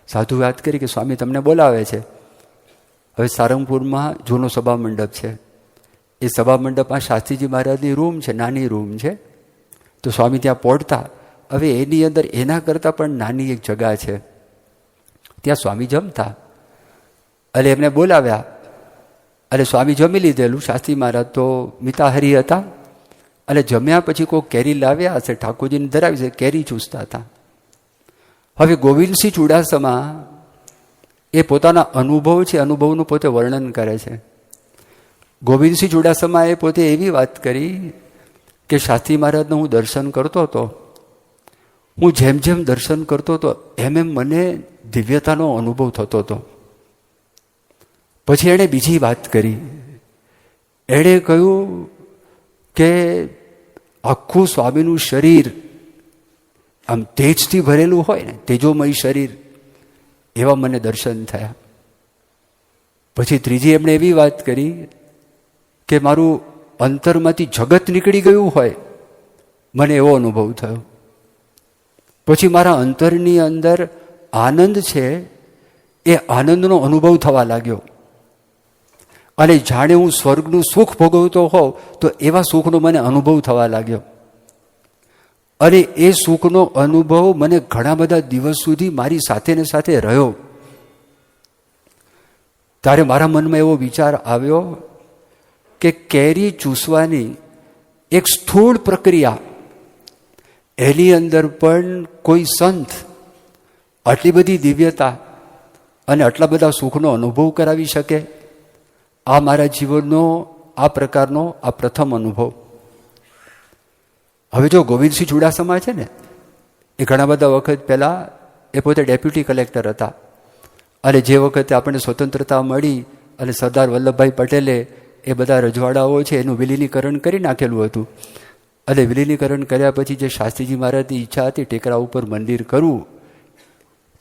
S1: સાધુ વાત કરી કે સ્વામી તમને બોલાવે છે. હવે સારંગપુરમાં જૂનો સભા મંડપ છે, એ સભા મંડપમાં શાસ્ત્રીજી મહારાજની રૂમ છે, નાની રૂમ છે. તો સ્વામી ત્યાં પહોંચતા, હવે એની અંદર એના કરતાં પણ નાની એક જગા છે, ત્યાં સ્વામી જમતા. એટલે એમને બોલાવ્યા, અને સ્વામી જમી લીધેલું. શાસ્ત્રી મહારાજ તો મિતાહારી હતા, અને જમ્યા પછી કોઈ કેરી લાવ્યા હશે, ઠાકોરજીને ધરાવી છે, કેરી ચૂસતા હતા. હવે ગોવિંદસિંહ ચુડાસમા એ પોતાના અનુભવ છે, અનુભવનું પોતે વર્ણન કરે છે. ગોવિંદસિંહ ચુડાસમાએ પોતે એવી વાત કરી કે શાસ્ત્રી મહારાજનું હું દર્શન કરતો હતો, હું જેમ જેમ દર્શન કરતો હતો એમ એમ મને દિવ્યતાનો અનુભવ થતો હતો. પછી એણે બીજી વાત કરી. એણે કહ્યું કે આખું સ્વામીનું શરીર આમ તેજથી ભરેલું હોય ને, તેજોમય શરીર, એવા મને દર્શન થયા. પછી ત્રીજી એમણે એવી વાત કરી કે મારું અંતરમાંથી જગત નીકળી ગયું હોય, મને એવો અનુભવ થયો. પછી મારા અંતરની અંદર આનંદ છે, એ આનંદનો અનુભવ થવા લાગ્યો, અને જાણે હું સ્વર્ગનું સુખ ભોગવતો હોઉં તો એવા સુખનો મને અનુભવ થવા લાગ્યો. અને એ સુખનો અનુભવ મને ઘણા બધા દિવસ સુધી મારી સાથે ને સાથે રહ્યો. ત્યારે મારા મનમાં એવો વિચાર આવ્યો કે કેરી ચૂસવાની એક સ્થૂળ પ્રક્રિયા, એની અંદર પણ કોઈ સંત આટલી બધી દિવ્યતા અને આટલા બધા સુખનો અનુભવ કરાવી શકે? આ મારા જીવનનો આ પ્રકારનો આ પ્રથમ અનુભવ. હવે જો ગોવિંદસિંહ ચુડાસમા છે ને, એ ઘણા બધા વખત પહેલાં એ પોતે ડેપ્યુટી કલેક્ટર હતા, અને જે વખતે આપણને સ્વતંત્રતા મળી અને સરદાર વલ્લભભાઈ પટેલે એ બધા રજવાડાઓ છે એનું વિલીનીકરણ કરી નાખેલું હતું. અને વિલીનીકરણ કર્યા પછી જે શાસ્ત્રીજી મહારાજની ઈચ્છા હતી ટેકરા ઉપર મંદિર કરવું,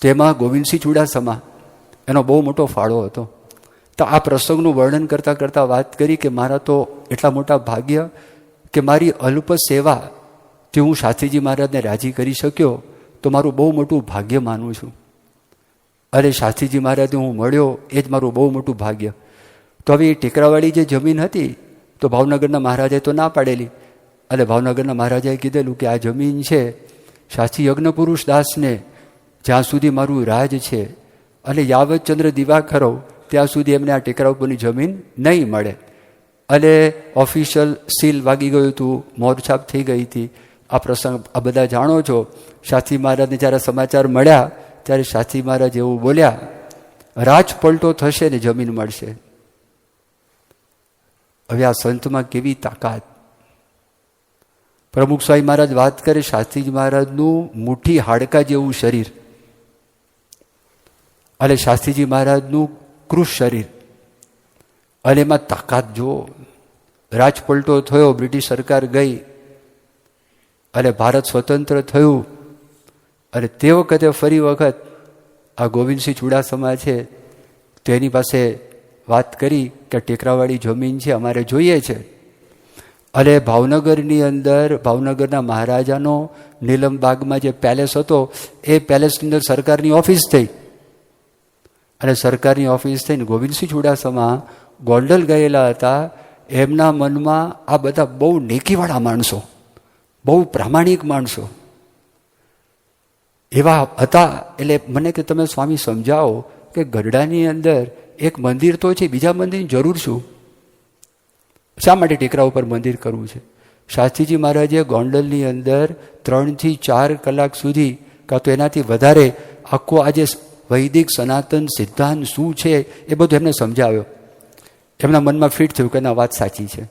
S1: તેમાં ગોવિંદસિંહ ચુડાસમા એનો બહુ મોટો ફાળો હતો. તો આ પ્રસંગનું વર્ણન કરતાં કરતાં વાત કરી કે મારા તો એટલા મોટા ભાગ્ય કે મારી અલ્પ સેવાથી હું શાસ્ત્રીજી મહારાજને રાજી કરી શક્યો, તો મારું બહુ મોટું ભાગ્ય માનું છું. અને શાસ્ત્રીજી મહારાજને હું મળ્યો એ જ મારું બહુ મોટું ભાગ્ય. તો હવે એ ટેકરાવાળી જે જમીન હતી તો ભાવનગરના મહારાજાએ તો ના પાડેલી, અને ભાવનગરના મહારાજાએ કીધેલું કે આ જમીન છે શાસ્ત્રી યજ્ઞપુરુષ દાસને, જ્યાં સુધી મારું રાજ છે અને યાવત ચંદ્ર દિવાકરો ત્યાં સુધી એમને આ ટેકરા ઉપરની જમીન નહીં મળે. અને ઓફિશિયલ સીલ વાગી ગયું હતું, મોરછાપ થઈ ગઈ હતી. આ પ્રસંગ આ બધા જાણો છો. શાસ્ત્રી મહારાજને જ્યારે સમાચાર મળ્યા ત્યારે શાસ્ત્રી મહારાજ એવું બોલ્યા, રાજ પલટો થશે ને જમીન મળશે. હવે આ સંતમાં કેવી તાકાત! પ્રમુખ સ્વામી મહારાજ વાત કરે, શાસ્ત્રીજી મહારાજનું મુઠ્ઠી હાડકા જેવું શરીર, અને શાસ્ત્રીજી મહારાજનું કૃષ શરીર, અને એમાં તાકાત જુઓ, રાજપલટો થયો, બ્રિટિશ સરકાર ગઈ અને ભારત સ્વતંત્ર થયું, અને તે વખતે ફરી વખત આ ગોવિંદસિંહ ચુડાસમા છે તેની પાસે વાત કરી કે ટેકરાવાળી જમીન છે, અમારે જોઈએ છે. અને ભાવનગરની અંદર ભાવનગરના મહારાજાનો નીલમબાગમાં જે પેલેસ હતો એ પેલેસની અંદર સરકારની ઓફિસ થઈ. અને સરકારની ઓફિસ થઈને ગોવિંદસિંહ ચુડાસમા ગોંડલ ગયેલા હતા. એમના મનમાં આ બધા બહુ નેકીવાળા માણસો, બહુ પ્રામાણિક માણસો એવા હતા. એટલે મને કે તમે સ્વામી સમજાવો કે ગઢડાની અંદર એક મંદિર તો છે, બીજા મંદિરની જરૂર શું? શા માટે ટેકરા ઉપર મંદિર કરવું છે? શાસ્ત્રીજી મહારાજે ગોંડલની અંદર 3 થી 4 કલાક સુધી કાં તો એનાથી વધારે આખો આજે વૈદિક સનાતન સિદ્ધાંત શું છે એ બધું એમને સમજાવ્યો. એમના મનમાં ફિટ થયું કે ના વાત સાચી છે.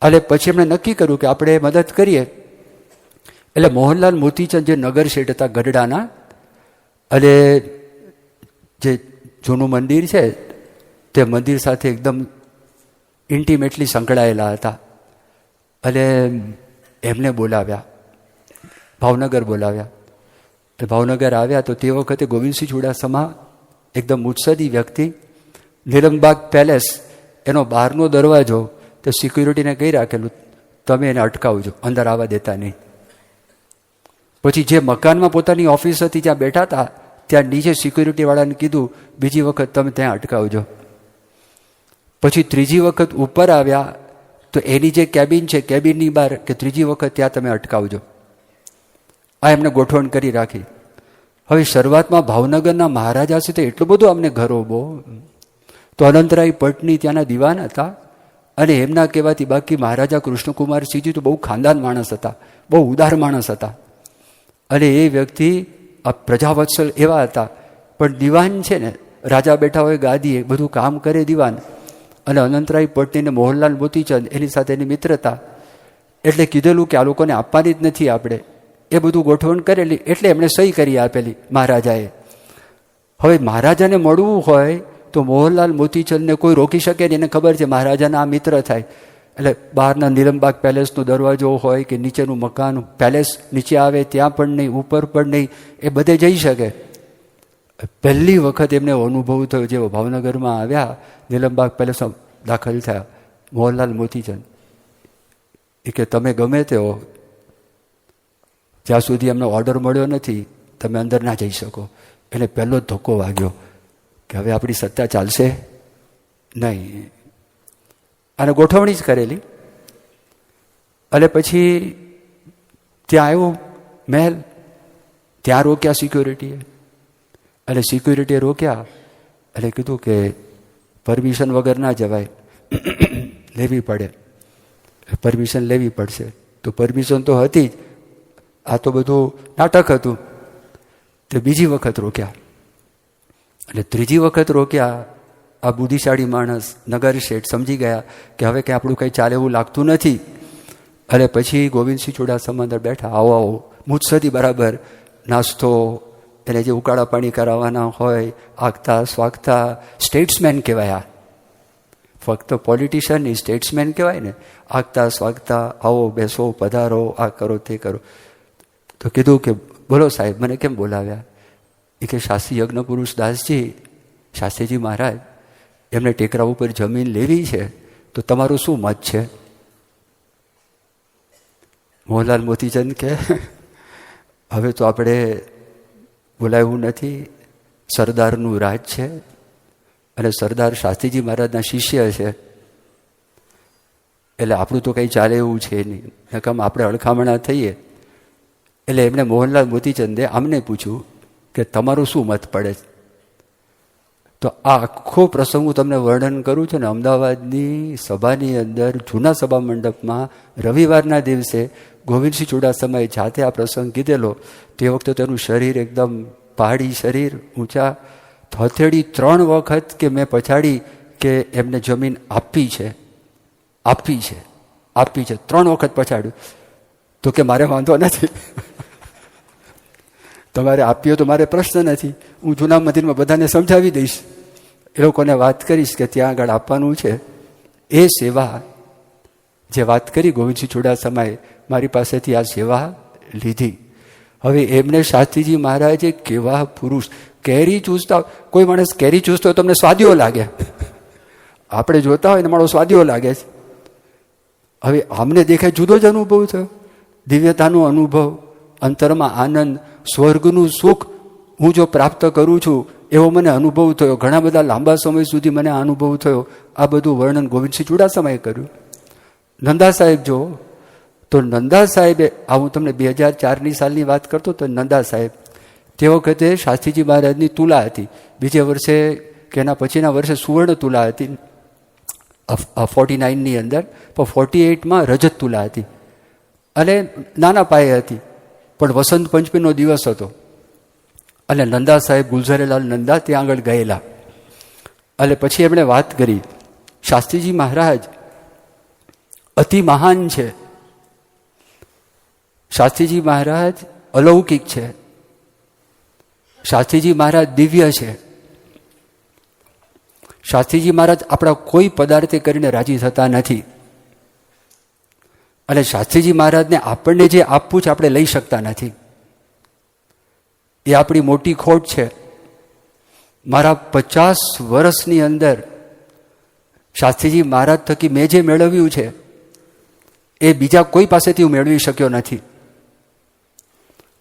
S1: અને પછી એમણે નક્કી કર્યું કે આપણે મદદ કરીએ. એટલે મોહનલાલ મોતીચંદ જે નગર શેઠ હતા ગઢડાના, અને જે જૂનું મંદિર છે તે મંદિર સાથે એકદમ ઇન્ટિમેટલી સંકળાયેલા હતા. અને એમને બોલાવ્યા, ભાવનગર બોલાવ્યા. ભાવનગર આવ્યા તો તે વખતે ગોવિંદસિંહ ચુડાસમા એકદમ મુત્સદી વ્યક્તિ, નીલમબાગ પેલેસ એનો બહારનો દરવાજો તો સિક્યુરિટીને કહી રાખેલું તમે એને અટકાવજો, અંદર આવવા દેતા નહીં. પછી જે મકાનમાં પોતાની ઓફિસ હતી ત્યાં બેઠા હતા ત્યાં નીચે સિક્યુરિટીવાળાને કીધું બીજી વખત તમે ત્યાં અટકાવજો. પછી ત્રીજી વખત ઉપર આવ્યા તો એની જે કેબિન છે કેબિનની બહાર કે ત્રીજી વખત ત્યાં તમે અટકાવજો. આ એમને ગોઠવણ કરી રાખી. હવે શરૂઆતમાં ભાવનગરના મહારાજા છે તો એટલું બધું અમને ગરોબો, તો અનંતરાય પટની ત્યાંના દિવાન હતા. અને એમના કહેવાથી બાકી મહારાજા કૃષ્ણકુમારસિંહજી તો બહુ ખાનદાન માણસ હતા, બહુ ઉદાર માણસ હતા. અને એ વ્યક્તિ આ પ્રજાવત્સલ એવા હતા. પણ દિવાન છે ને, રાજા બેઠા હોય ગાદીએ, બધું કામ કરે દિવાન. અને અનંતરાય પટની મોહનલાલ મોતીચંદ એની સાથે એની મિત્રતા, એટલે કીધેલું કે આ લોકોને આપવાની જ નથી આપણે, એ બધું ગોઠવણ કરેલી. એટલે એમણે સહી કરી આપેલી મહારાજાએ. હવે મહારાજાને મળવું હોય તો મોહનલાલ મોતીચંદને કોઈ રોકી શકે નહીં. એને ખબર છે મહારાજાના આ મિત્ર થાય. એટલે બહારના નીલમબાગ પેલેસનો દરવાજો હોય કે નીચેનું મકાન પેલેસ નીચે આવે ત્યાં પણ નહીં, ઉપર પણ નહીં, એ બધે જઈ શકે. પહેલી વખત એમને અનુભવ થયો જેવો ભાવનગરમાં આવ્યા, નીલમબાગ પેલેસમાં દાખલ થયા મોહનલાલ મોતીચંદ એ કે તમે ગમે તે હો, જ્યાં સુધી એમને ઓર્ડર મળ્યો નથી તમે અંદર ના જઈ શકો. એને પહેલો જ ધક્કો વાગ્યો કે હવે આપણી સત્તા ચાલશે નહીં. અને ગોઠવણી જ કરેલી. અને પછી ત્યાં આવ્યો મહેલ, ત્યાં રોક્યા સિક્યુરિટીએ. અને સિક્યુરિટીએ રોક્યા એટલે કીધું કે પરમિશન વગર ના જવાય, લેવી પડે, પરમિશન લેવી પડશે. તો પરમિશન તો હતી જ, આ તો બધું નાટક હતું. તે બીજી વખત રોક્યા. અને ત્રીજી વખત રોક્યા. આ બુદ્ધિશાળી માણસ નગર શેઠ સમજી ગયા કે હવે કંઈ આપણું કંઈ ચાલે એવું લાગતું નથી. અને પછી ગોવિંદસિંહ ચુડાસમા અંદર બેઠા, આવો આવો, મુત્સદી બરાબર નાસ્તો, એને જે ઉકાળા પાણી કરાવવાના હોય, આગતા સ્વાગતા, સ્ટેટ્સમેન કહેવાય. ફક્ત પોલિટિશિયન નહીં, સ્ટેટ્સમેન કહેવાય ને. આગતા સ્વાગતા, આવો બેસો, પધારો, આ કરો તે કરો. તો કીધું કે બોલો સાહેબ, મને કેમ બોલાવ્યા? એ કે શાસ્ત્રી યજ્ઞ પુરુષ દાસજી, શાસ્ત્રીજી મહારાજ, એમને ટેકરા ઉપર જમીન લેવી છે, તો તમારું શું મત છે? મોહનલાલ મોતીચંદ કે હવે તો આપણે બોલાવ્યું નથી, સરદારનું રાજ છે અને સરદાર શાસ્ત્રીજી મહારાજના શિષ્ય છે, એટલે આપણું તો કંઈ ચાલે એવું છે નહીં, નકમ આપણે અળખામણા થઈએ. એટલે એમણે મોહનલાલ મોતીચંદે આમને પૂછ્યું કે તમારું શું મત પડે? તો આ આખો પ્રસંગ હું તમને વર્ણન કરું છું ને, અમદાવાદની સભાની અંદર જૂના સભા મંડપમાં રવિવારના દિવસે ગોવિંદસિંહ ચુડાસમાએ જાતે આ પ્રસંગ કીધેલો. તે વખતે તેનું શરીર એકદમ પહાડી શરીર, ઊંચા, હથેળી 3 વખત કે મેં પછાડી કે એમને જમીન આપી છે, 3 વખત પછાડ્યું. તો કે મારે વાંધો નથી, તમારે આપીઓ તો મારે પ્રશ્ન નથી, હું જૂના મંદિરમાં બધાને સમજાવી દઈશ, એ લોકોને વાત કરીશ કે ત્યાં આગળ આપવાનું છે. એ સેવા જે વાત કરી ગોવિંદસિંહ ચુડાસમાએ, મારી પાસેથી આ સેવા લીધી. હવે એમને શાસ્ત્રીજી મહારાજે કેવા પુરુષ, કેરી ચૂસતા, કોઈ માણસ કેરી ચૂસતો હોય તમને સ્વાદિયો લાગે, આપણે જોતા હોય ને મારો સ્વાદિયો લાગે છે. હવે આમને દેખાય જુદો જ અનુભવ થયો, દિવ્યતાનો અનુભવ, અંતરમાં આનંદ, સ્વર્ગનું સુખ હું જો પ્રાપ્ત કરું છું એવો મને અનુભવ થયો. ઘણા બધા લાંબા સમય સુધી મને આ અનુભવ થયો. આ બધું વર્ણન ગોવિંદસિંહ ચુડાસમાએ કર્યું. નંદા સાહેબ જો, તો નંદા સાહેબે, આ હું તમને 2004ની સાલની વાત કરતો, તો નંદા સાહેબ તે વખતે શાસ્ત્રીજી મહારાજની તુલા હતી, બીજે વર્ષે કે એના પછીના વર્ષે સુવર્ણ તુલા હતી 49ની અંદર, પણ 48માં રજત તુલા હતી અને નાના પાયે હતી, પણ વસંત પંચમીનો દિવસ હતો. અને નંદા સાહેબ, ગુલઝારીલાલ નંદા ત્યાં આગળ ગયેલા. અને પછી એમણે વાત કરી, શાસ્ત્રીજી મહારાજ અતિ મહાન છે, શાસ્ત્રીજી મહારાજ અલૌકિક છે, શાસ્ત્રીજી મહારાજ દિવ્ય છે, શાસ્ત્રીજી મહારાજ આપણા કોઈ પદાર્થે કરીને રાજી થતા નથી, અને શાસ્ત્રીજી મહારાજને આપણને જે આપવું છે આપણે લઈ શકતા નથી. એ આપણી મોટી ખોટ છે. મારા 50 વર્ષની અંદર શાસ્ત્રીજી મહારાજ થકી મેં જે મેળવ્યું છે એ બીજા કોઈ પાસેથી હું મેળવી શક્યો નથી.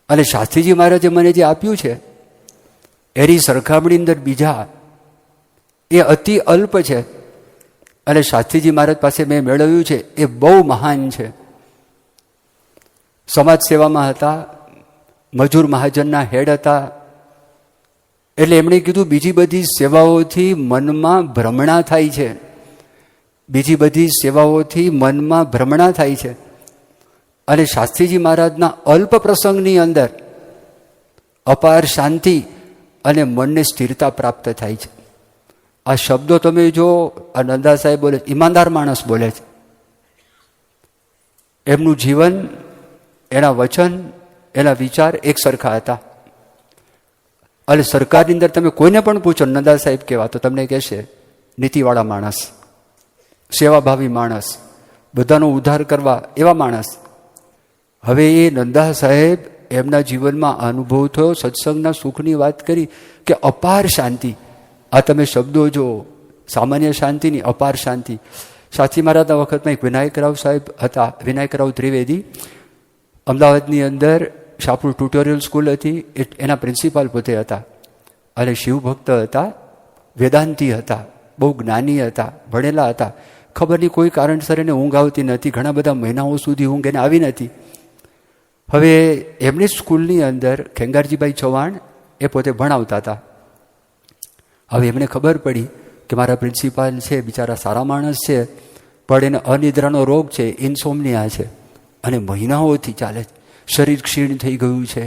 S1: અને શાસ્ત્રીજી મહારાજે મને જે આપ્યું છે એની સરખામણી અંદર બીજા એ અતિ અલ્પ છે. અને શાસ્ત્રીજી મહારાજ પાસે મેં મેળવ્યું છે એ બહુ મહાન છે. સમાજ સેવામાં હતા, મજૂર મહાજનના હેડ હતા. એટલે એમણે કીધું બીજી બધી સેવાઓથી મનમાં ભ્રમણા થાય છે, બીજી બધી સેવાઓથી મનમાં ભ્રમણા થાય છે, અને શાસ્ત્રીજી મહારાજના અલ્પ પ્રસંગની અંદર અપાર શાંતિ અને મનને સ્થિરતા પ્રાપ્ત થાય છે. આ શબ્દો તમે જો આ નંદા સાહેબ બોલે, ઈમાનદાર માણસ બોલે છે. એમનું જીવન, એના વચન, એના વિચાર એક સરખા હતા. અને સરકારની અંદર તમે કોઈને પણ પૂછો નંદા સાહેબ કેવા, તો તમને કહેશે નીતિવાળા માણસ, સેવાભાવી માણસ, બધાનો ઉદ્ધાર કરવા એવા માણસ. હવે એ નંદા સાહેબ એમના જીવનમાં અનુભવ થયો, સત્સંગના સુખની વાત કરી કે અપાર શાંતિ. આ તમે શબ્દો જો, સામાન્ય શાંતિની અપાર શાંતિ. સાચી મહારાજના વખતમાં એક વિનાયકરાવ સાહેબ હતા, વિનાયકરાવ ત્રિવેદી, અમદાવાદની અંદર શાહપુર ટ્યુટોરિયલ સ્કૂલ હતી, એના પ્રિન્સિપાલ પોતે હતા. અને શિવભક્ત હતા, વેદાંતી હતા, બહુ જ્ઞાની હતા, ભણેલા હતા. ખબર નહીં કોઈ કારણસર એને ઊંઘ આવતી નથી, ઘણા બધા મહિનાઓ સુધી ઊંઘ એને આવી નથી. હવે એમની સ્કૂલની અંદર ખેંગારજીભાઈ ચૌહાણ એ પોતે ભણાવતા હતા. હવે એમને ખબર પડી કે મારા પ્રિન્સિપાલ છે, બિચારા સારા માણસ છે, પણ એને અનિદ્રાનો રોગ છે, ઇન્સોમનિયા છે, અને મહિનાઓથી ચાલે છે, શરીર ક્ષીણ થઈ ગયું છે,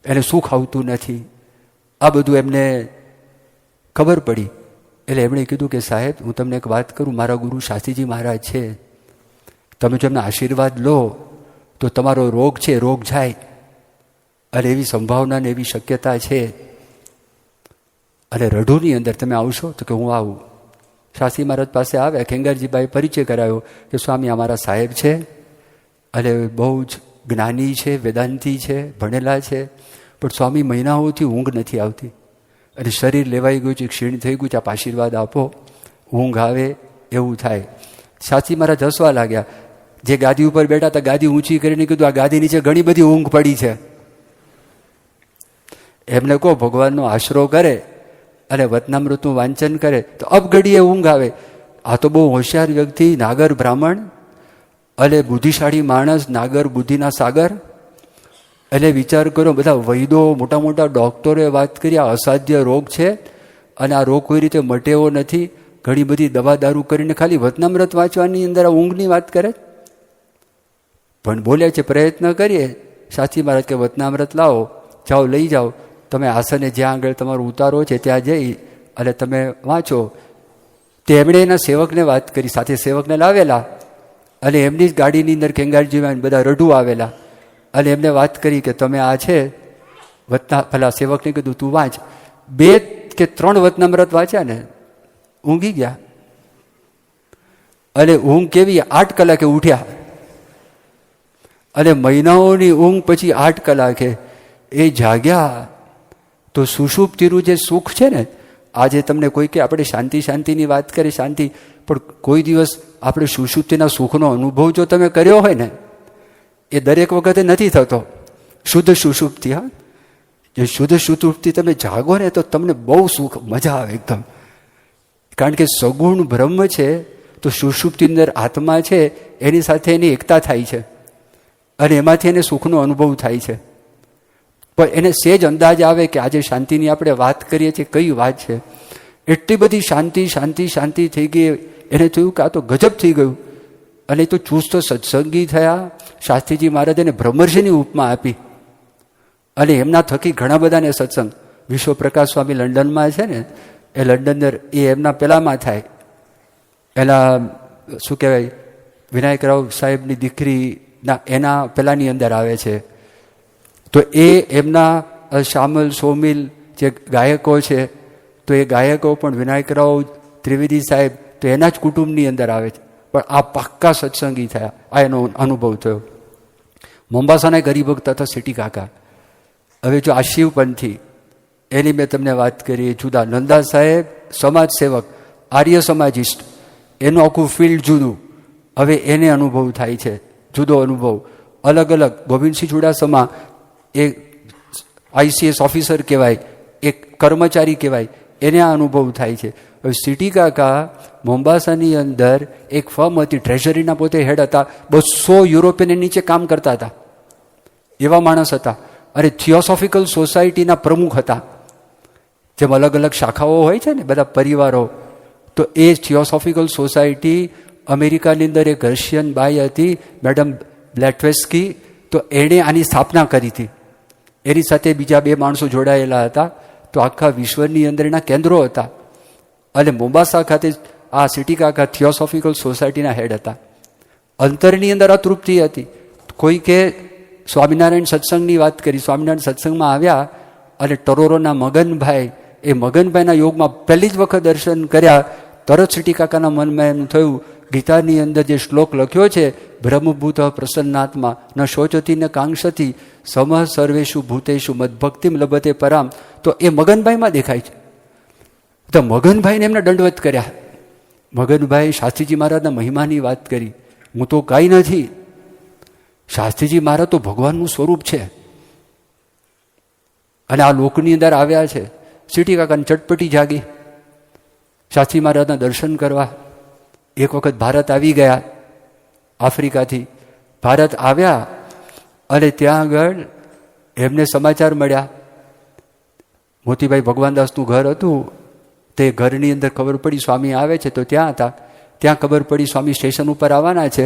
S1: એને સુખ આવતું નથી. આ બધું એમને ખબર પડી. એટલે એમણે કીધું કે સાહેબ, હું તમને એક વાત કરું, મારા ગુરુ શાસ્ત્રીજી મહારાજ છે, તમે જો એમના આશીર્વાદ લો તો તમારો રોગ છે રોગ જાય, અને એવી સંભાવના ને એવી શક્યતા છે. અને રઢુની અંદર તમે આવશો? તો કે હું આવું. શાસ્ત્રી મહારાજ પાસે આવ્યા, ખેંગારજીભાઈ પરિચય કરાયો કે સ્વામી અમારા સાહેબ છે, અને બહુ જ જ્ઞાની છે, વેદાંતી છે, ભણેલા છે, પણ સ્વામી મહિનાઓથી ઊંઘ નથી આવતી, અને શરીર લેવાઈ ગયું છે, ક્ષીણ થઈ ગયું છે, આપ આશીર્વાદ આપો, ઊંઘ આવે એવું થાય. શાસ્ત્રી મહારાજ હસવા લાગ્યા. જે ગાદી ઉપર બેઠા હતા ગાદી ઊંચી કરીને કીધું, આ ગાદી નીચે ઘણી બધી ઊંઘ પડી છે, એમને કહો ભગવાનનો આશરો કરે અને વચનામૃતનું વાંચન કરે તો અબઘડીએ ઊંઘ આવે. આ તો બહુ હોશિયાર વ્યક્તિ, નાગર બ્રાહ્મણ અને બુદ્ધિશાળી માણસ, નાગર બુદ્ધિના સાગર. એટલે વિચાર કરો, બધા વૈદો, મોટા મોટા ડૉક્ટરોએ વાત કરી આ અસાધ્ય રોગ છે અને આ રોગ કોઈ રીતે મટેવો નથી, ઘણી બધી દવા દારૂ કરીને ખાલી વચનામૃત વાંચવાની અંદર આ ઊંઘની વાત કરે. પણ બોલ્યા છે, પ્રયત્ન કરીએ. શાસ્ત્રી મહારાજ કે વચનામૃત લાવો, જાઓ લઈ જાઓ, તમે આસને જ્યાં આગળ તમારો ઉતારો છે ત્યાં જઈ અને તમે વાંચો. તે એમણે એના સેવકને વાત કરી, સાથે સેવકને લાવેલા, અને એમની જ ગાડીની અંદર ખેંગારજીમાં બધા રઢુ આવેલા, અને એમને વાત કરી કે તમે આ છે પેલા સેવકને કીધું તું વાંચ. 2 કે 3 વચનામૃત વાંચ્યા ને ઊંઘી ગયા. અને ઊંઘ કેવી? 8 કલાકે ઉઠ્યા, અને મહિનાઓની ઊંઘ પછી 8 કલાકે એ જાગ્યા. તો સુષુપ્તિનું જે સુખ છે ને, આજે તમને કોઈ કે આપણે શાંતિની વાત કરી, શાંતિ, પણ કોઈ દિવસ આપણે સુષુપ્તિના સુખનો અનુભવ જો તમે કર્યો હોય ને, એ દરેક વખતે નથી થતો. શુદ્ધ સુષુપ્તિ, હા, જે શુદ્ધ સુષુપ્તિ તમે જાગો ને તો તમને બહુ સુખ, મજા આવે એકદમ. કારણ કે સગુણ બ્રહ્મ છે, તો સુષુપ્તિ અંદર આત્મા છે, એની સાથે એની એકતા થાય છે, અને એમાંથી એને સુખનો અનુભવ થાય છે. પણ એને સેજ અંદાજ આવે કે આજે શાંતિની આપણે વાત કરીએ છીએ, કઈ વાત છે. એટલી બધી શાંતિ થઈ ગઈ, એને થયું કે આ તો ગજબ થઈ ગયું. અને તો ચુસ્ત સત્સંગી થયા. શાસ્ત્રીજી મહારાજ એને બ્રહ્મર્ષિની ઉપમા આપી, અને એમના થકી ઘણા બધાને સત્સંગ. વિશ્વપ્રકાશ સ્વામી લંડનમાં છે ને, એ લંડન એ એમના પેલામાં થાય, એના શું કહેવાય, વિનાયકરાવ સાહેબની દીકરીના એના પેલાની અંદર આવે છે. તો એ એમના શામલ સોમિલ જે ગાયકો છે, તો એ ગાયકો પણ વિનાયકરાવ ત્રિવેદી સાહેબ તો એના જ કુટુંબની અંદર આવે છે. પણ આ પાક્કા સત્સંગી થયા, આ એનો અનુભવ થયો. મોમ્બાસાના ગરીબભક્ત હતા સિટી કાકા. હવે જો આ શિવપંથી, એની મેં તમને વાત કરી, જુદા. નંદા સાહેબ સમાજ સેવક, આર્ય સમાજિસ્ટ, એનું આખું ફિલ્ડ જુદું. હવે એને અનુભવ થાય છે, જુદો અનુભવ, અલગ અલગ. ગોવિંદસિંહ ચુડાસમા એ ICS ઓફિસર કહેવાય, એક કર્મચારી કહેવાય, એને આ અનુભવ થાય છે. હવે સિટી કાકા મોમ્બાસાની અંદર એક ફર્મ હતી, ટ્રેઝરીના પોતે હેડ હતા, 200 યુરોપિયન નીચે કામ કરતા હતા, એવા માણસ હતા. અને થિયોસોફિકલ સોસાયટીના પ્રમુખ હતા. જેમ અલગ અલગ શાખાઓ હોય છે ને, બધા પરિવારો, તો એ થિયોસોફિકલ સોસાયટી અમેરિકાની અંદર એક રશિયન બાઈ હતી, મેડમ બ્લેટવેસ્કી, તો એણે આની સ્થાપના કરી હતી. એની સાથે બીજા 2 માણસો જોડાયેલા હતા. તો આખા વિશ્વની અંદર એના કેન્દ્રો હતા. અને મોમ્બાસા ખાતે આ સિટી કાકા થિયોસોફિકલ સોસાયટીના હેડ હતા. અંતરની અંદર અતૃપ્તિ હતી. કોઈ કે સ્વામિનારાયણ સત્સંગની વાત કરી, સ્વામિનારાયણ સત્સંગમાં આવ્યા, અને ટરોરોના મગનભાઈ, એ મગનભાઈના યોગમાં પહેલી જ વખત દર્શન કર્યા. તરત સિટી કાકાના મનમાં એમ થયું, ગીતાની અંદર જે શ્લોક લખ્યો છે, બ્રહ્મભૂત પ્રસન્નાત્મા ન શોચતી ન કાંક્ષતી સમ સર્વેષુ ભૂતેષુ મદભક્તિમ લભતે પરામ, તો એ મગનભાઈમાં દેખાય છે. તો મગનભાઈને એમને દંડવત કર્યા. મગનભાઈ શાસ્ત્રીજી મહારાજના મહિમાની વાત કરી. હું તો કાંઈ નથી, શાસ્ત્રીજી મહારાજ તો ભગવાનનું સ્વરૂપ છે, અને આ લોકની અંદર આવ્યા છે. સિટી કાકાની ચટપટી જાગી શાસ્ત્રી મહારાજના દર્શન કરવા. એક વખત ભારત આવી ગયા, આફ્રિકાથી ભારત આવ્યા, અને ત્યાં આગળ એમને સમાચાર મળ્યા. મોતીભાઈ ભગવાનદાસનું ઘર હતું, તે ઘરની અંદર ખબર પડી સ્વામી આવે છે, તો ત્યાં હતા. ત્યાં ખબર પડી સ્વામી સ્ટેશન ઉપર આવવાના છે.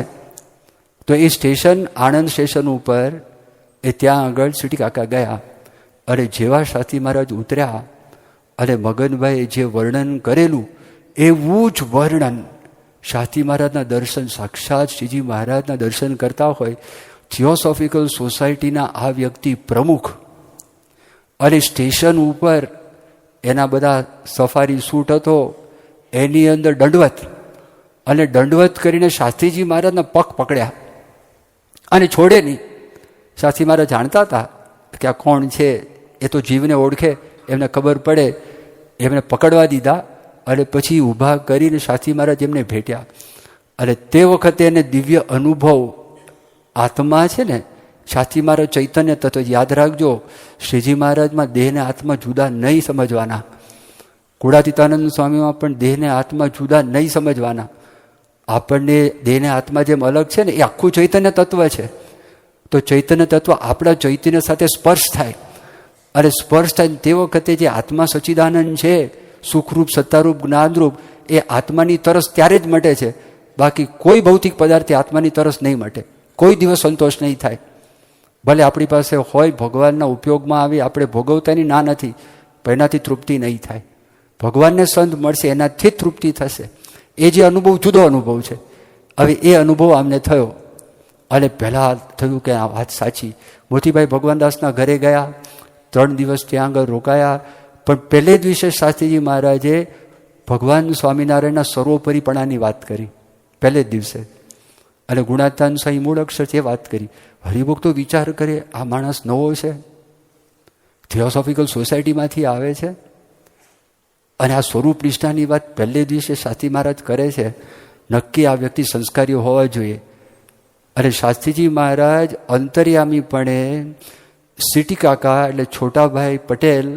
S1: તો એ સ્ટેશન, આણંદ સ્ટેશન ઉપર, એ ત્યાં આગળ સિટી કાકા ગયા. અને જેવા શાસ્ત્રી મહારાજ ઉતર્યા, અને મગનભાઈએ જે વર્ણન કરેલું એવું જ વર્ણન, શાસ્ત્રી મહારાજના દર્શન, સાક્ષાત શ્રીજી મહારાજના દર્શન કરતા હોય. થિયોસોફિકલ સોસાયટીના આ વ્યક્તિ પ્રમુખ, અને સ્ટેશન ઉપર એના બધા સફારી સૂટ હતો, એની અંદર દંડવત, અને દંડવત કરીને શાસ્ત્રીજી મહારાજના પગ પકડ્યા અને છોડે નહીં. શાસ્ત્રી મહારાજ જાણતા હતા કે આ કોણ છે, એ તો જીવને ઓળખે, એમને ખબર પડે, એમને પકડવા દીધા. અને પછી ઊભા કરીને શાસ્ત્રી મહારાજ એમને ભેટ્યા. અને તે વખતે એને દિવ્ય અનુભવ, આત્મા છે ને, શાસ્ત્રી મહારાજ ચૈતન્ય તત્વ, યાદ રાખજો, શ્રીજી મહારાજમાં દેહને આત્મા જુદા નહીં સમજવાના. કુળાતીતાનંદ સ્વામીમાં પણ દેહને આત્મા જુદા નહીં સમજવાના. આપણને દેહને આત્મા જેમ અલગ છે ને, એ આખું ચૈતન્ય તત્વ છે. તો ચૈતન્ય તત્વ આપણા ચૈતન્ય સાથે સ્પર્શ થાય, અને સ્પર્શ થાય તે વખતે જે આત્મા સચ્ચિદાનંદ છે, સુખરૂપ, સત્તારૂપ, જ્ઞાનરૂપ, એ આત્માની તરસ ત્યારે જ મટે છે. બાકી કોઈ ભૌતિક પદાર્થે આત્માની તરસ નહીં મટે, કોઈ દિવસ સંતોષ નહીં થાય. ભલે આપણી પાસે હોય, ભગવાનના ઉપયોગમાં આવી, આપણે ભોગવતાની ના નથી, પણ એનાથી તૃપ્તિ નહીં થાય. ભગવાનને સંત મળશે, એનાથી જ તૃપ્તિ થશે. એ જે અનુભવ જુદો અનુભવ છે. હવે એ અનુભવ આમને થયો, અને પહેલાં થયું કે આ વાત સાચી. મોતીભાઈ ભગવાનદાસના ઘરે ગયા, 3 દિવસ ત્યાં આગળ રોકાયા. પણ પહેલે દિવસે શાસ્ત્રીજી મહારાજે ભગવાન સ્વામિનારાયણના સર્વોપરીપણાની વાત કરી. પહેલે જ દિવસે. અને ગુણાતાન સ્વામી મૂળ અક્ષરથી એ વાત કરી, હરિભોગ તો વિચાર કરે આ માણસ નવો છે, થિયોસોફિકલ સોસાયટીમાંથી આવે છે, અને આ સ્વરૂપ નિષ્ઠાની વાત પહેલે દિવસે શાસ્ત્રી મહારાજ કરે છે, નક્કી આ વ્યક્તિ સંસ્કારીઓ હોવા જોઈએ. અને શાસ્ત્રીજી મહારાજ અંતર્યામીપણે સિટી કાકા એટલે છોટાભાઈ પટેલ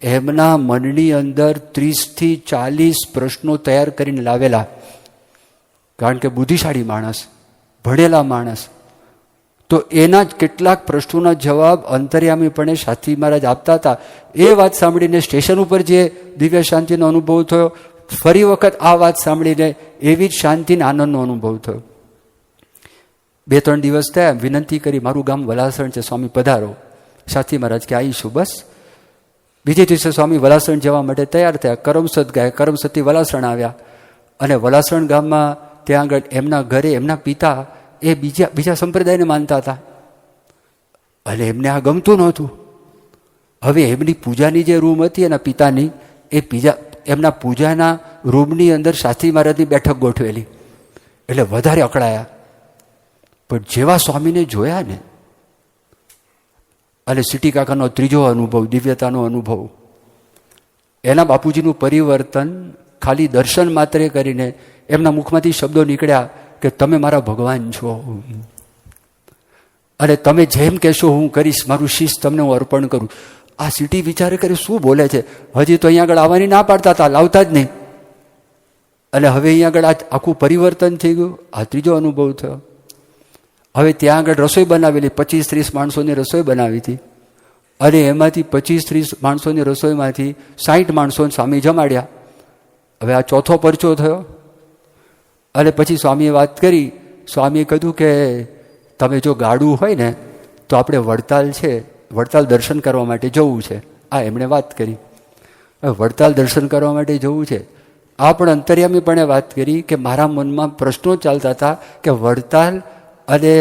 S1: એમના મનની અંદર 30 થી 40 પ્રશ્નો તૈયાર કરીને લાવેલા. કારણ કે બુદ્ધિશાળી માણસ, ભણેલા માણસ, તો એના જ કેટલાક પ્રશ્નોના જવાબ અંતર્યામીપણે શાસ્ત્રી મહારાજ આપતા હતા. એ વાત સાંભળીને સ્ટેશન ઉપર જે દિવ્ય શાંતિનો અનુભવ થયો, ફરી વખત આ વાત સાંભળીને એવી જ શાંતિને આનંદનો અનુભવ થયો. 2-3 દિવસ થયા, વિનંતી કરી, મારું ગામ વલાસણ છે, સ્વામી પધારો. શાસ્ત્રી મહારાજ કે આવીશું. બસ બીજે દિવસે સ્વામી વલાસણ જવા માટે તૈયાર થયા. કરમસદ ગયા, કરમસદથી વલાસણ આવ્યા. અને વલાસણ ગામમાં ત્યાં આગળ એમના ઘરે એમના પિતા એ બીજા સંપ્રદાયને માનતા હતા, અને એમને આ ગમતું નહોતું. હવે એમની પૂજાની જે રૂમ હતી એના પિતાની, એ એમના પૂજાના રૂમની અંદર શાસ્ત્રી મહારાજની બેઠક ગોઠવેલી, એટલે વધારે અકળાયા. પણ જેવા સ્વામીને જોયા ને, અને સિટી કાકાનો ત્રીજો અનુભવ, દિવ્યતાનો અનુભવ, એના બાપુજીનું પરિવર્તન ખાલી દર્શન માત્રે કરીને એમના મુખમાંથી શબ્દો નીકળ્યા કે તમે મારા ભગવાન છો, અને તમે જેમ કહેશો હું કરીશ, મારું શીશ તમને હું અર્પણ કરું. આ સિટી વિચારે કરે શું બોલે છે, હજી તો અહીંયા આગળ આવવાની ના પાડતા હતા, લાવતા જ નહીં. અને હવે અહીંયા આગળ આખું પરિવર્તન થઈ ગયું. આ ત્રીજો અનુભવ થયો. હવે ત્યાં આગળ રસોઈ બનાવેલી, 25-30 માણસોની રસોઈ બનાવી હતી, અને એમાંથી 25-30 માણસોની રસોઈમાંથી 60 માણસોને સ્વામી જમાડ્યા. હવે આ ચોથો પરચો થયો. અને પછી સ્વામીએ વાત કરી. સ્વામીએ કહ્યું કે તમે જો ગાડું હોય ને તો આપણે વડતાલ છે, વડતાલ દર્શન કરવા માટે જવું છે. આ એમણે વાત કરી. વડતાલ દર્શન કરવા માટે જવું છે. આ પણ અંતર્યામીપણે વાત કરી કે મારા મનમાં પ્રશ્નો ચાલતા હતા કે વડતાલ અને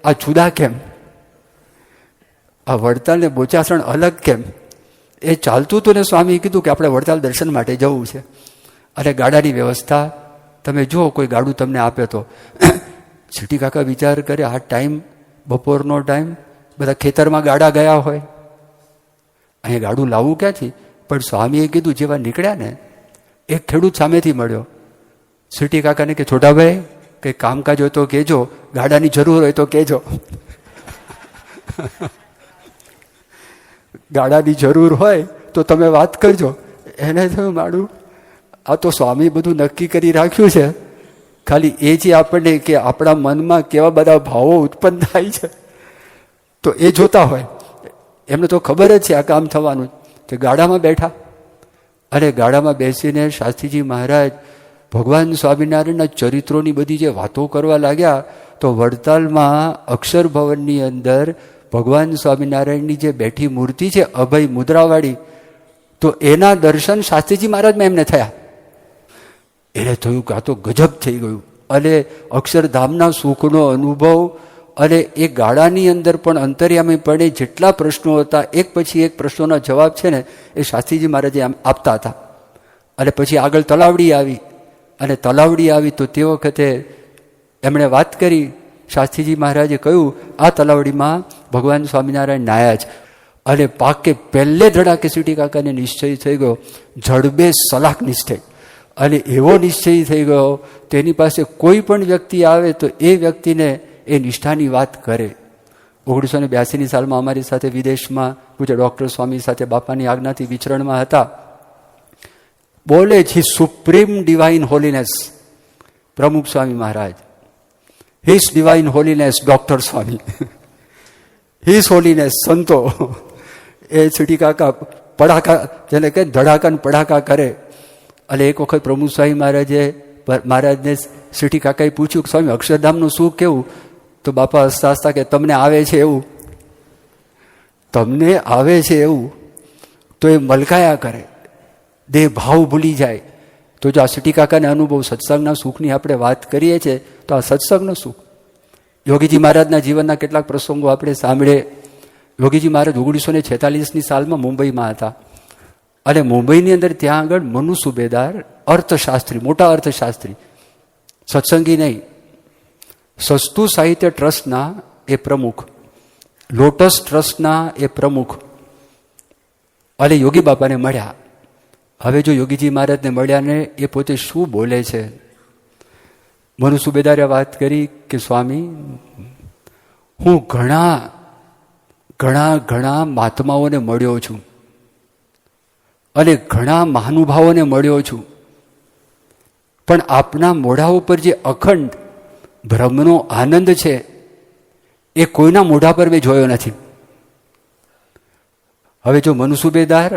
S1: આ જુદા કેમ, આ વડતાલ ને બોચાસણ અલગ કેમ, એ ચાલતું હતું. ને સ્વામીએ કીધું કે આપણે વડતાલ દર્શન માટે જવું છે, અને ગાડાની વ્યવસ્થા તમે જુઓ, કોઈ ગાડું તમને આપે તો. સિટી કાકા વિચાર કરે, આ ટાઈમ બપોરનો ટાઈમ, બધા ખેતરમાં ગાડા ગયા હોય, અહીંયા ગાડું લાવવું ક્યાંથી? પણ સ્વામીએ કીધું, જેવા નીકળ્યા ને એક ખેડૂત સામેથી મળ્યો. સિટી કાકાને કે છોટાભાઈ કંઈ કામકાજ હોય તો કહેજો, ગાડાની જરૂર હોય તો કહેજો. ગાડાની જરૂર હોય તો તમે વાત કરજો. એને થયું મારું આ તો સ્વામી બધું નક્કી કરી રાખ્યું છે, ખાલી એ જે આપણને કે આપણા મનમાં કેવા બધા ભાવો ઉત્પન્ન થાય છે તો એ જોતા હોય. એમને તો ખબર જ છે આ કામ થવાનું. તે ગાડામાં બેઠા, અને ગાડામાં બેસીને શાસ્ત્રીજી મહારાજ ભગવાન સ્વામિનારાયણના ચરિત્રોની બધી જે વાતો કરવા લાગ્યા, તો વડતાલમાં અક્ષર ભવનની અંદર ભગવાન સ્વામિનારાયણની જે બેઠી મૂર્તિ છે અભય મુદ્રાવાળી, તો એના દર્શન શાસ્ત્રીજી મહારાજમાં એમને થયા. એને થયું કે આ તો ગજબ થઈ ગયું. અને અક્ષરધામના સુખનો અનુભવ, અને એ ગાળાની અંદર પણ અંતર્યામીપણે જેટલા પ્રશ્નો હતા, એક પછી એક પ્રશ્નોના જવાબ છે ને એ શાસ્ત્રીજી મહારાજે આપતા હતા. અને પછી આગળ તલાવડી આવી, અને તલાવડી આવી તો તે વખતે એમણે વાત કરી. શાસ્ત્રીજી મહારાજે કહ્યું આ તલાવડીમાં ભગવાન સ્વામિનારાયણ નાયા છે. અને પાકે પહેલે ધડાકે સિટી કાકાને નિશ્ચય થઈ ગયો, જડબે સલાક નિશ્ચય. અને એવો નિશ્ચય થઈ ગયો, તેની પાસે કોઈ પણ વ્યક્તિ આવે તો એ વ્યક્તિને એ નિષ્ઠાની વાત કરે. 1982 સાલમાં અમારી સાથે વિદેશમાં પૂજ્ય ડૉક્ટર સ્વામી સાથે બાપાની આજ્ઞાથી વિચરણમાં હતા. બોલે છે સુપ્રીમ ડિવાઇન હોલીનેસ પ્રમુખ Swami Maharaj, his divine Holiness doctor સ્વામી, હિઝ હોલીનેસ સંતો. એ સિટી કાકા પડાકા, જેને કહે ધડાકા ને પડાકા કરે. અને એક વખત પ્રમુખ સ્વામી મહારાજને સિટી કાકાએ પૂછ્યું કે સ્વામી અક્ષરધામનું સુખ કેવું? તો બાપા હસતા હસતા કે તમને આવે છે એવું, તમને આવે છે એવું. તો એ મલકાયા કરે, દેહ ભાવ ભૂલી જાય. તો જો આ સિટી કાકાને અનુભવ સત્સંગના સુખની આપણે વાત કરીએ છીએ, તો આ સત્સંગનો સુખ. યોગીજી મહારાજના જીવનના કેટલાક પ્રસંગો આપણે સાંભળે. યોગીજી મહારાજ 1946 સાલમાં મુંબઈમાં હતા, અને મુંબઈની અંદર ત્યાં આગળ મનુ સુબેદાર અર્થશાસ્ત્રી, મોટા અર્થશાસ્ત્રી, સત્સંગી નહીં, સસ્તું સાહિત્ય ટ્રસ્ટના એ પ્રમુખ, લોટસ ટ્રસ્ટના એ પ્રમુખ અને યોગી બાપાને મળ્યા. હવે જો યોગીજી મહારાજને મળ્યા ને એ પોતે શું બોલે છે. મનુ સુબેદારે વાત કરી કે સ્વામી, હું ઘણા ઘણા ઘણા મહાત્માઓને મળ્યો છું અને ઘણા મહાનુભાવોને મળ્યો છું, પણ આપના મોઢા ઉપર જે અખંડ બ્રહ્મનો આનંદ છે એ કોઈના મોઢા પર મેં જોયો નથી. હવે જો મનુ સુબેદાર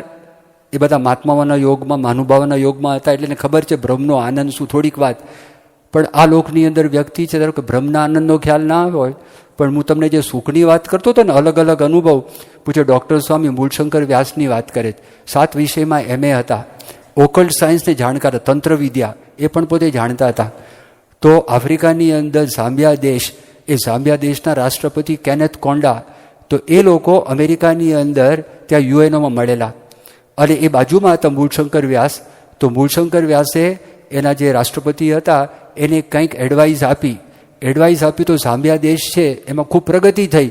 S1: એ બધા મહાત્માઓના યોગમાં, મહાનુભાવોના યોગમાં હતા એટલે એને ખબર છે બ્રહ્મનો આનંદ શું. થોડીક વાત, પણ આ લોકની અંદર વ્યક્તિ છે, ધારો કે બ્રહ્મના આનંદનો ખ્યાલ ના હોય, પણ હું તમને જે સુખની વાત કરતો હતો ને, અલગ અલગ અનુભવ પૂછે. ડૉક્ટર સ્વામી મૂળશંકર વ્યાસની વાત કરે, 7 વિષયમાં MA હતા, ઓકલ્ટ સાયન્સને જાણકાર, તંત્ર વિદ્યા એ પણ પોતે જાણતા હતા. તો આફ્રિકાની અંદર ઝામ્બિયા દેશ, એ ઝામ્બિયા દેશના રાષ્ટ્રપતિ કેનેથ કોન્ડા, તો એ લોકો અમેરિકાની અંદર ત્યાં યુએનઓમાં મળેલા અને એ બાજુમાં હતા મૂળશંકર વ્યાસ. તો મૂળશંકર વ્યાસે એના જે રાષ્ટ્રપતિ હતા એને કંઈક એડવાઇસ આપી તો ઝામ્બિયા દેશ છે એમાં ખૂબ પ્રગતિ થઈ.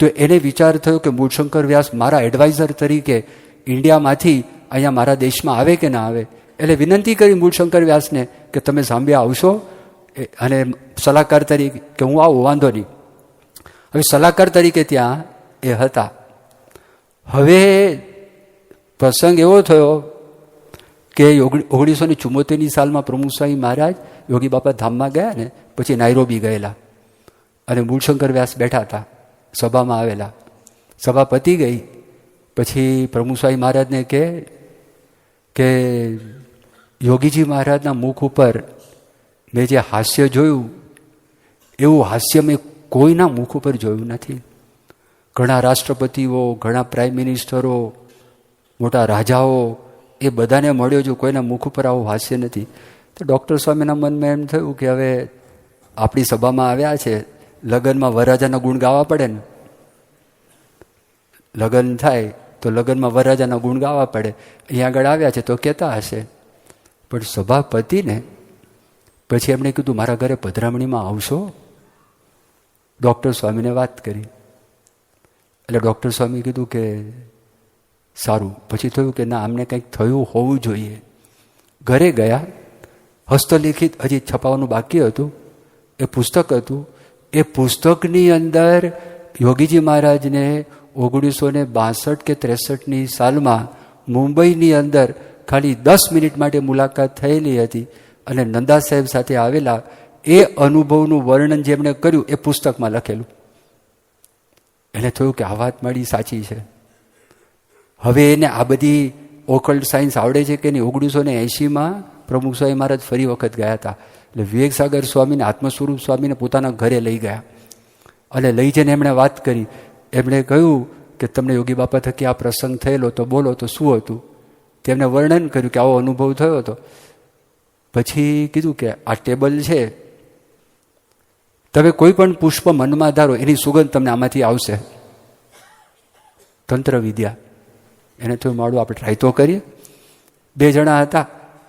S1: તો એને વિચાર થયો કે મૂળશંકર વ્યાસ મારા એડવાઇઝર તરીકે ઇન્ડિયામાંથી અહીંયા મારા દેશમાં આવે કે ના આવે. એટલે વિનંતી કરી મૂળશંકર વ્યાસને કે તમે ઝામ્બિયા આવશો અને સલાહકાર તરીકે, કે હું આવું, વાંધો નહીં. હવે સલાહકાર તરીકે ત્યાં એ હતા. હવે પ્રસંગ એવો થયો કે 1974ની સાલમાં પ્રમુખ સ્વામી મહારાજ યોગી બાપા ધામમાં ગયા ને પછી નાઇરોબી ગયેલા અને મૂળશંકર વ્યાસ બેઠા હતા, સભામાં આવેલા. સભા પતી ગઈ પછી પ્રમુખ સ્વામી મહારાજને કે યોગીજી મહારાજના મુખ ઉપર મેં જે હાસ્ય જોયું એવું હાસ્ય મેં કોઈના મુખ ઉપર જોયું નથી. ઘણા રાષ્ટ્રપતિઓ, ઘણા પ્રાઇમ મિનિસ્ટરો, મોટા રાજાઓ, એ બધાને મળ્યો છું, કોઈના મુખ ઉપર આવું હાસ્ય નથી. તો ડૉક્ટર સ્વામીના મનમાં એમ થયું કે હવે આપણી સભામાં આવ્યા છે, લગ્નમાં વરરાજાના ગુણ ગાવા પડે ને, લગ્ન થાય તો લગ્નમાં વરરાજાના ગુણ ગાવા પડે, અહીંયા આગળ આવ્યા છે તો કહેતા હશે. પણ સભા પતીને પછી એમણે કીધું મારા ઘરે પધરામણીમાં આવશો? ડૉક્ટર સ્વામીને વાત કરી એટલે ડૉક્ટર સ્વામી કીધું કે સારું. પછી થયું કે ના, આમને કંઈક થયું હોવું જોઈએ. ઘરે ગયા, હસ્તલિખિત હજી છપાવવાનું બાકી હતું, એ પુસ્તક હતું. એ પુસ્તકની અંદર યોગીજી મહારાજને 1962 કે 63ની સાલમાં મુંબઈની અંદર ખાલી 10 મિનિટ માટે મુલાકાત થયેલી હતી અને નંદા સાહેબ સાથે આવેલા એ અનુભવનું વર્ણન જેમણે કર્યું એ પુસ્તકમાં લખેલું. એને થયું કે આ વાત મારી સાચી છે. હવે એને આ બધી ઓકલ્ટ સાયન્સ આવડે છે કે નહીં. 1980માં પ્રમુખ સ્વામી મહારાજ ફરી વખત ગયા હતા એટલે વિવેકસાગર સ્વામીને, આત્મસ્વરૂપ સ્વામીને પોતાના ઘરે લઈ ગયા અને લઈ જઈને એમણે વાત કરી. એમણે કહ્યું કે તમને યોગી બાપા થકી આ પ્રસંગ થયેલો તો બોલો તો શું હતું. તેમણે વર્ણન કર્યું કે આવો અનુભવ થયો હતો. પછી કીધું કે આ ટેબલ છે, તમે કોઈ પણ પુષ્પ મનમાં ધારો એની સુગંધ તમને આમાંથી આવશે. તંત્ર વિદ્યા. એને થોડું માળું આપણે ટ્રાય તો કરીએ. 2 જણા હતા.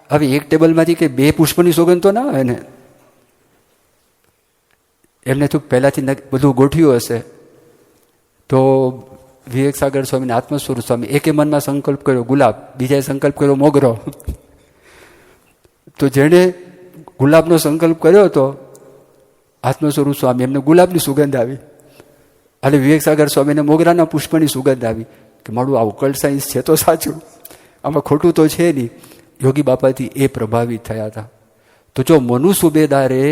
S1: હવે એક ટેબલમાંથી કે 2 પુષ્પની સુગંધ તો ના આવે ને. એમને તો પહેલાંથી બધું ગોઠવ્યું હશે. તો વિવેકસાગર સ્વામી, આત્મસ્વરૂપ સ્વામી એકે મનમાં સંકલ્પ કર્યો ગુલાબ, બીજાએ સંકલ્પ કર્યો મોગરો. તો જેણે ગુલાબનો સંકલ્પ કર્યો હતો આત્મસ્વરૂપ સ્વામી, એમને ગુલાબની સુગંધ આવી અને વિવેકસાગર સ્વામીને મોગરાના પુષ્પની સુગંધ આવી. કે મારું આ ઓકલ્ટ સાયન્સ છે તો સાચું, આમાં ખોટું તો છે નહીં. યોગી બાપાથી એ પ્રભાવિત થયા હતા. તો જો મનુ સુબેદારે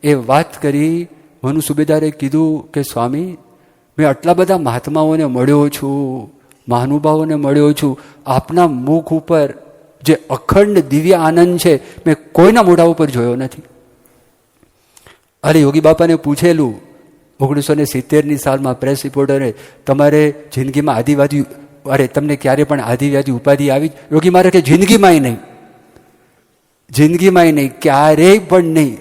S1: એ વાત કરી, મનુ સુબેદારે કીધું કે સ્વામી, મેં આટલા બધા મહાત્માઓને મળ્યો છું, મહાનુભાવોને મળ્યો છું, આપના મુખ ઉપર જે અખંડ દિવ્ય આનંદ છે મેં કોઈના મોઢા ઉપર જોયો નથી. અરે યોગી બાપાને પૂછેલું 1970ની સાલમાં પ્રેસ રિપોર્ટરે, તમારે જિંદગીમાં આદિવાદી, અરે તમને ક્યારે પણ આદિવાદી ઉપાધિ આવી? યોગી મારે કે જિંદગીમાંય નહીં, જિંદગીમાંય નહીં, ક્યારેય પણ નહીં.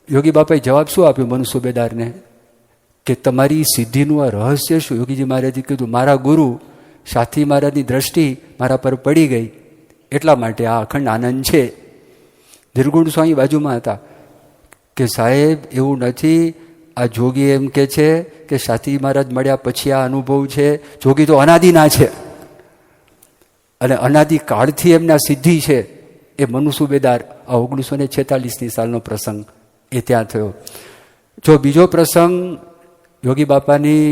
S1: યોગી બાપાએ જવાબ શું આપ્યો મનુ સુબેદારને કે તમારી સિદ્ધિનું આ રહસ્ય શું? યોગીજી મહારાજે કીધું મારા ગુરુ શાસ્ત્રી મહારાજની દ્રષ્ટિ મારા પર પડી ગઈ એટલા માટે આ અખંડ આનંદ છે. નિર્ગુણ સ્વામી બાજુમાં હતા. કે સાહેબ એવું નથી, આ જોગી એમ કે છે કે શાસ્ત્રી મહારાજ મળ્યા પછી આ અનુભવ છે. જોગી તો અનાદિના છે અને અનાદિ કાળથી એમના સિદ્ધિ છે. એ મનુ સુબેદાર આ 1946ની સાલનો પ્રસંગ એ ત્યાં થયો. જો બીજો પ્રસંગ યોગી બાપાની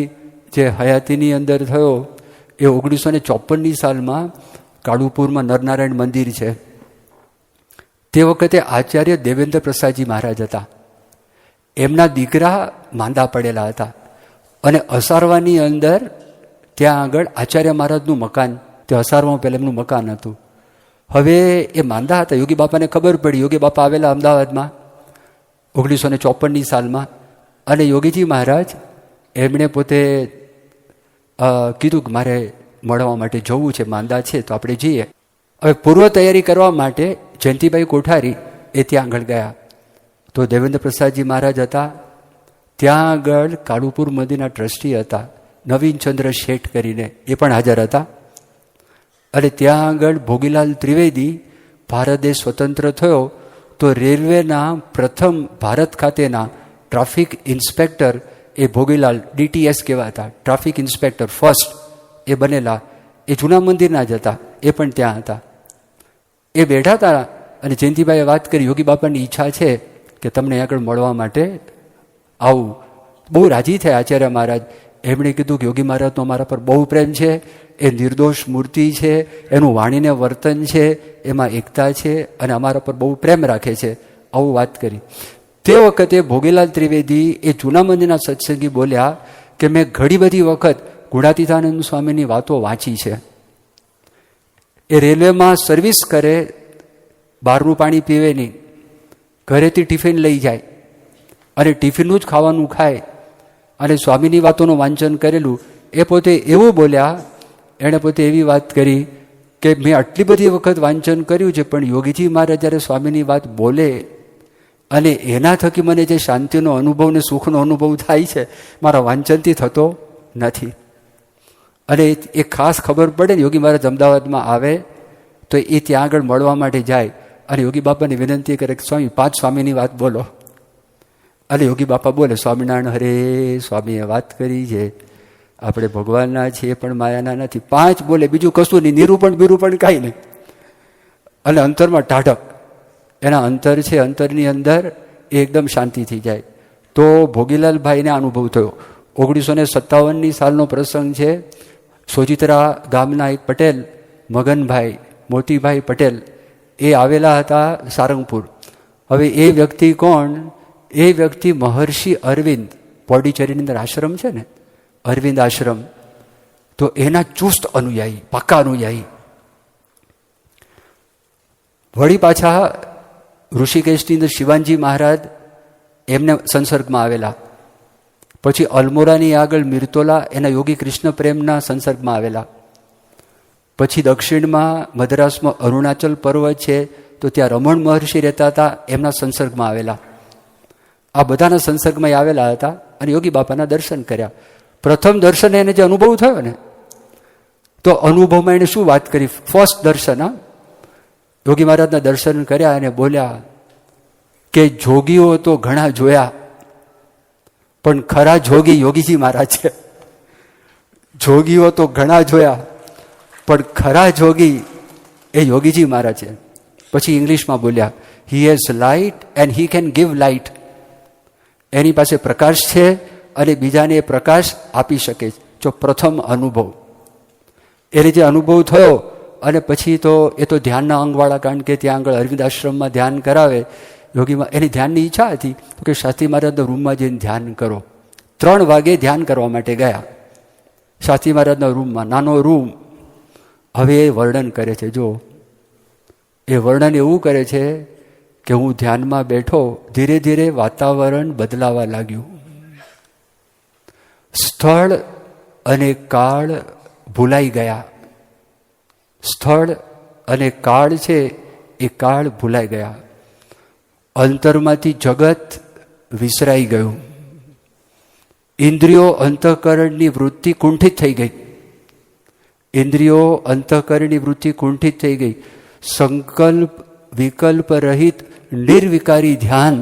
S1: જે હયાતીની અંદર થયો એ 1954ની સાલમાં કાળુપુરમાં નરનારાયણ મંદિર છે. તે વખતે આચાર્ય દેવેન્દ્ર પ્રસાદજી મહારાજ હતા. એમના દીકરા માંદા પડેલા હતા અને અસારવાની અંદર ત્યાં આગળ આચાર્ય મહારાજનું મકાન, તે અસારવામાં પહેલાં એમનું મકાન હતું. હવે એ માંદા હતા. યોગી બાપાને ખબર પડી. યોગી બાપા આવેલા અમદાવાદમાં 1954ની સાલમાં અને યોગીજી મહારાજ એમણે પોતે કીધું કે મારે મળવા માટે જવું છે, માંદા છે તો આપણે જઈએ. હવે પૂર્વ તૈયારી કરવા માટે જયંતિભાઈ કોઠારી એ ત્યાં આગળ ગયા. તો દેવેન્દ્ર પ્રસાદજી મહારાજ હતા. ત્યાં આગળ કાળુપુર મંદિરના ટ્રસ્ટી હતા નવીનચંદ્ર શેઠ કરીને, એ પણ હાજર હતા. અને ત્યાં આગળ ભોગીલાલ ત્રિવેદી ભારત દેશ સ્વતંત્ર થયો તો રેલવેના પ્રથમ ભારત ખાતેના ટ્રાફિક ઇન્સ્પેક્ટર એ ભોગીલાલ, DTS કહેવાતા, ટ્રાફિક ઇન્સ્પેક્ટર ફર્સ્ટ એ બનેલા. એ જૂના મંદિરના જ હતા. એ પણ ત્યાં હતા. એ બેઠા હતા અને જયંતિભાઈએ વાત કરી, યોગી બાપાની ઈચ્છા છે કે તમને આગળ મળવા માટે આવું. બહુ રાજી થયા આચાર્ય મહારાજ. એમણે કીધું કે યોગી મહારાજનો અમારા પર બહુ પ્રેમ છે, એ નિર્દોષ મૂર્તિ છે, એનું વાણીને વર્તન છે, એમાં એકતા છે અને અમારા પર બહુ પ્રેમ રાખે છે, આવું વાત કરી. તે વખતે ભોગીલાલ ત્રિવેદી એ જૂના મંદિરના સત્સંગી બોલ્યા કે મેં ઘણી બધી વખત ગુણાતીતાનંદ સ્વામીની વાતો વાંચી છે. એ રેલવેમાં સર્વિસ કરે, બહારનું પાણી પીવે નહીં, ઘરેથી ટિફિન લઈ જાય અને ટિફિનનું જ ખાવાનું ખાય અને સ્વામીની વાતોનું વાંચન કરેલું. એ પોતે એવું બોલ્યા, એણે પોતે એવી વાત કરી કે મેં આટલી બધી વખત વાંચન કર્યું છે પણ યોગીજી મહારાજ જ્યારે સ્વામીની વાત બોલે અને એના થકી મને જે શાંતિનો અનુભવ ને સુખનો અનુભવ થાય છે, મારા વાંચનથી થતો નથી. અને એ ખાસ ખબર પડે ને, યોગી મહારાજ અમદાવાદમાં આવે તો એ ત્યાં આગળ મળવા માટે જાય અને યોગી બાપાની વિનંતી કરે કે સ્વામી 5 સ્વામીની વાત બોલો. અને યોગી બાપા બોલે, સ્વામિનારાયણ હરે, સ્વામીએ વાત કરી છે, આપણે ભગવાનના છીએ પણ માયાના નથી. 5 બોલે, બીજું કશું નહીં, નિરૂપણ કાંઈ નહીં. અને અંતરમાં ટાઢક, એના અંતર છે, અંતરની અંદર એ એકદમ શાંતિ થઈ જાય. તો ભોગીલાલભાઈને અનુભવ થયો. 1957ની સાલનો પ્રસંગ છે. સોજિત્રા ગામના એક પટેલ મગનભાઈ, મોતીભાઈ પટેલ, એ આવેલા હતા સારંગપુર. હવે એ વ્યક્તિ કોણ? એ વ્યક્તિ મહર્ષિ અરવિંદ, પોંડિચેરીની અંદર આશ્રમ છે ને, અરવિંદ આશ્રમ, તો એના ચુસ્ત અનુયાયી, પાક્કા અનુયાયી. વળી પાછા ઋષિકેશની અંદર શિવાનજી મહારાજ એમને સંસર્ગમાં આવેલા. પછી અલમોરાની આગળ મિર્તોલા એના યોગી કૃષ્ણ પ્રેમના સંસર્ગમાં આવેલા. પછી દક્ષિણમાં મદ્રાસમાં અરુણાચલ પર્વત છે તો ત્યાં રમણ મહર્ષિ રહેતા હતા, એમના સંસર્ગમાં આવેલા. આ બધાના સંસર્ગમાં આવેલા હતા અને યોગી બાપાના દર્શન કર્યા. પ્રથમ દર્શન એને જે અનુભવ થયો ને, તો અનુભવમાં એને શું વાત કરી? ફર્સ્ટ દર્શન, યોગી મહારાજના દર્શન કર્યા અને બોલ્યા કે જોગીઓ તો ઘણા જોયા પણ ખરા જોગી યોગીજી મહારાજ છે. જોગીઓ તો ઘણા જોયા પણ ખરા જોગી એ યોગીજી મહારાજ છે. પછી ઇંગ્લિશમાં બોલ્યા, he has light and he can give light. એની પાસે પ્રકાશ છે અને બીજાને એ પ્રકાશ આપી શકે. જો પ્રથમ અનુભવ, એને જે અનુભવ થયો અને પછી તો એ તો ધ્યાનના અંગવાળા, કારણ કે ત્યાં આગળ અરવિંદ આશ્રમમાં ધ્યાન કરાવે. યોગીમાં એની ધ્યાનની ઈચ્છા હતી કે શાસ્ત્રી મહારાજના રૂમમાં જઈને ધ્યાન કરો. 3 વાગે ધ્યાન કરવા માટે ગયા શાસ્ત્રી મહારાજના રૂમમાં, નાનો રૂમ. હવે એ વર્ણન કરે છે. જો એ વર્ણન એવું કરે છે કે હું ધ્યાનમાં બેઠો, ધીરે ધીરે વાતાવરણ બદલાવા લાગ્યું. સ્થળ અને કાળ ભૂલાઈ ગયા. સ્થળ અને કાળ છે એ કાળ ભૂલાઈ ગયા. અંતરમાંથી જગત વિસરાઈ ગયું. ઇન્દ્રિયો અંતઃકરણની વૃત્તિ કુંઠિત થઈ ગઈ. ઇન્દ્રિયો અંતઃકરણની વૃત્તિ કુંઠિત થઈ ગઈ. સંકલ્પ વિકલ્પ રહિત નિર્વિકારી ધ્યાન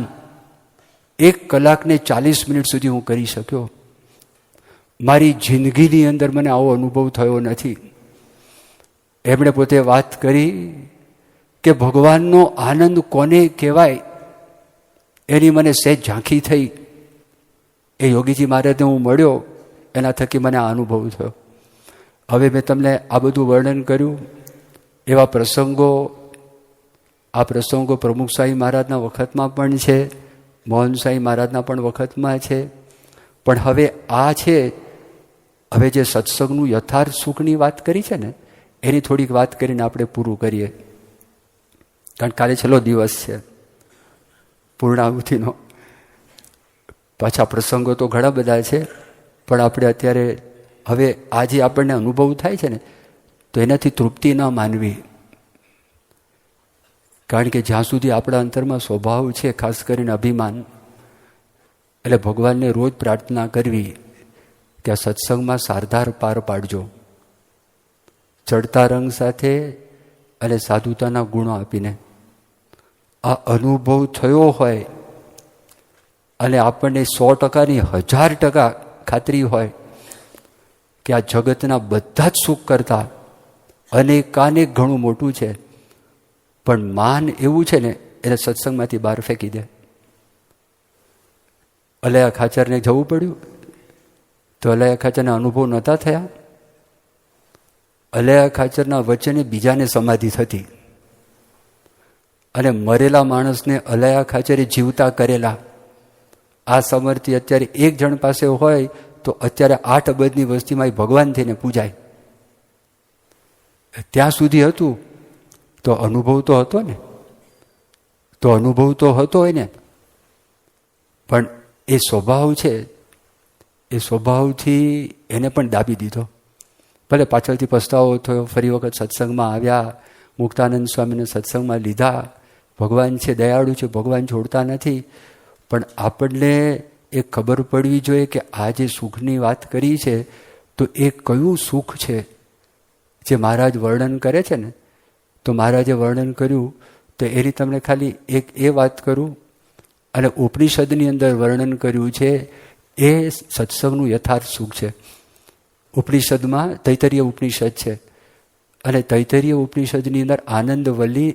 S1: 1 કલાક ને 40 મિનિટ સુધી હું કરી શક્યો. મારી જિંદગીની અંદર મને આવો અનુભવ થયો નથી. એમણે પોતે વાત કરી કે ભગવાનનો આનંદ કોને કહેવાય એની મને સહેજ ઝાંખી થઈ. એ યોગીજી મહારાજને હું મળ્યો, એના થકી મને આ અનુભવ થયો. હવે મેં તમને આ બધું વર્ણન કર્યું. એવા પ્રસંગો પ્રમુખ સાંઈ મહારાજના વખતમાં પણ છે, મોહન સાંઈ મહારાજના પણ વખતમાં છે. પણ હવે આ છે, હવે જે સત્સંગનું યથાર્થ સુખની વાત કરી છે ને, એની થોડીક વાત કરીને આપણે પૂરું કરીએ. કારણ કાલે છેલ્લો દિવસ છે પૂર્ણાહુતિનો. પાછા પ્રસંગો તો ઘણા બધા છે, પણ આપણે અત્યારે હવે આ જે આપણને અનુભવ થાય છે ને, તો એનાથી તૃપ્તિ ન માનવી. કારણ કે જ્યાં સુધી આપણા અંતરમાં સ્વભાવ છે, ખાસ કરીને અભિમાન, એટલે ભગવાનને રોજ પ્રાર્થના કરવી કે આ સત્સંગમાં સારધાર પાર પાડજો, ચડતા રંગ સાથે અને સાધુતાના ગુણો આપીને. આ અનુભવ થયો હોય અને આપણને 100%ની 1000% ખાતરી હોય કે આ જગતના બધા જ સુખ કરતા અનેકાનેક ઘણું મોટું છે, પણ માન એવું છે ને, એને સત્સંગમાંથી બહાર ફેંકી દે. અલૈયા ખાચરને જવું પડ્યું તો અલૈયા ખાચરના અનુભવ નહોતા થયા. અલૈયા ખાચરના વચને બીજાને સમાધિ થતી, અને મરેલા માણસને અલૈયા ખાચરે જીવતા કરેલા. આ સમર્થી અત્યારે 1 જણ પાસે હોય તો અત્યારે 8 અબજની વસ્તીમાં ભગવાન થઈને પૂજાય. ત્યાં સુધી હતું તો અનુભવ તો હતો ને, તો અનુભવ તો હતો હોય ને. પણ એ સ્વભાવ છે, એ સ્વભાવથી એને પણ દાબી દીધો. ભલે પાછળથી પસ્તાવો થયો, ફરી વખત સત્સંગમાં આવ્યા, મુક્તાનંદ સ્વામીને સત્સંગમાં લીધા. ભગવાન છે, દયાળુ છે, ભગવાન છોડતા નથી. પણ આપણને એ ખબર પડવી જોઈએ કે આ જે સુખની વાત કરી છે, તો એ કયું સુખ છે જે મહારાજ વર્ણન કરે છે ને. તો મહારાજે વર્ણન કર્યું તો એની તમને ખાલી એક એ વાત કરું, અને ઉપનિષદની અંદર વર્ણન કર્યું છે એ સત્સંગનું યથાર્થ સુખ છે. ઉપનિષદમાં તૈતરીય ઉપનિષદ છે, અને તૈતરીય ઉપનિષદની અંદર આનંદવલ્લી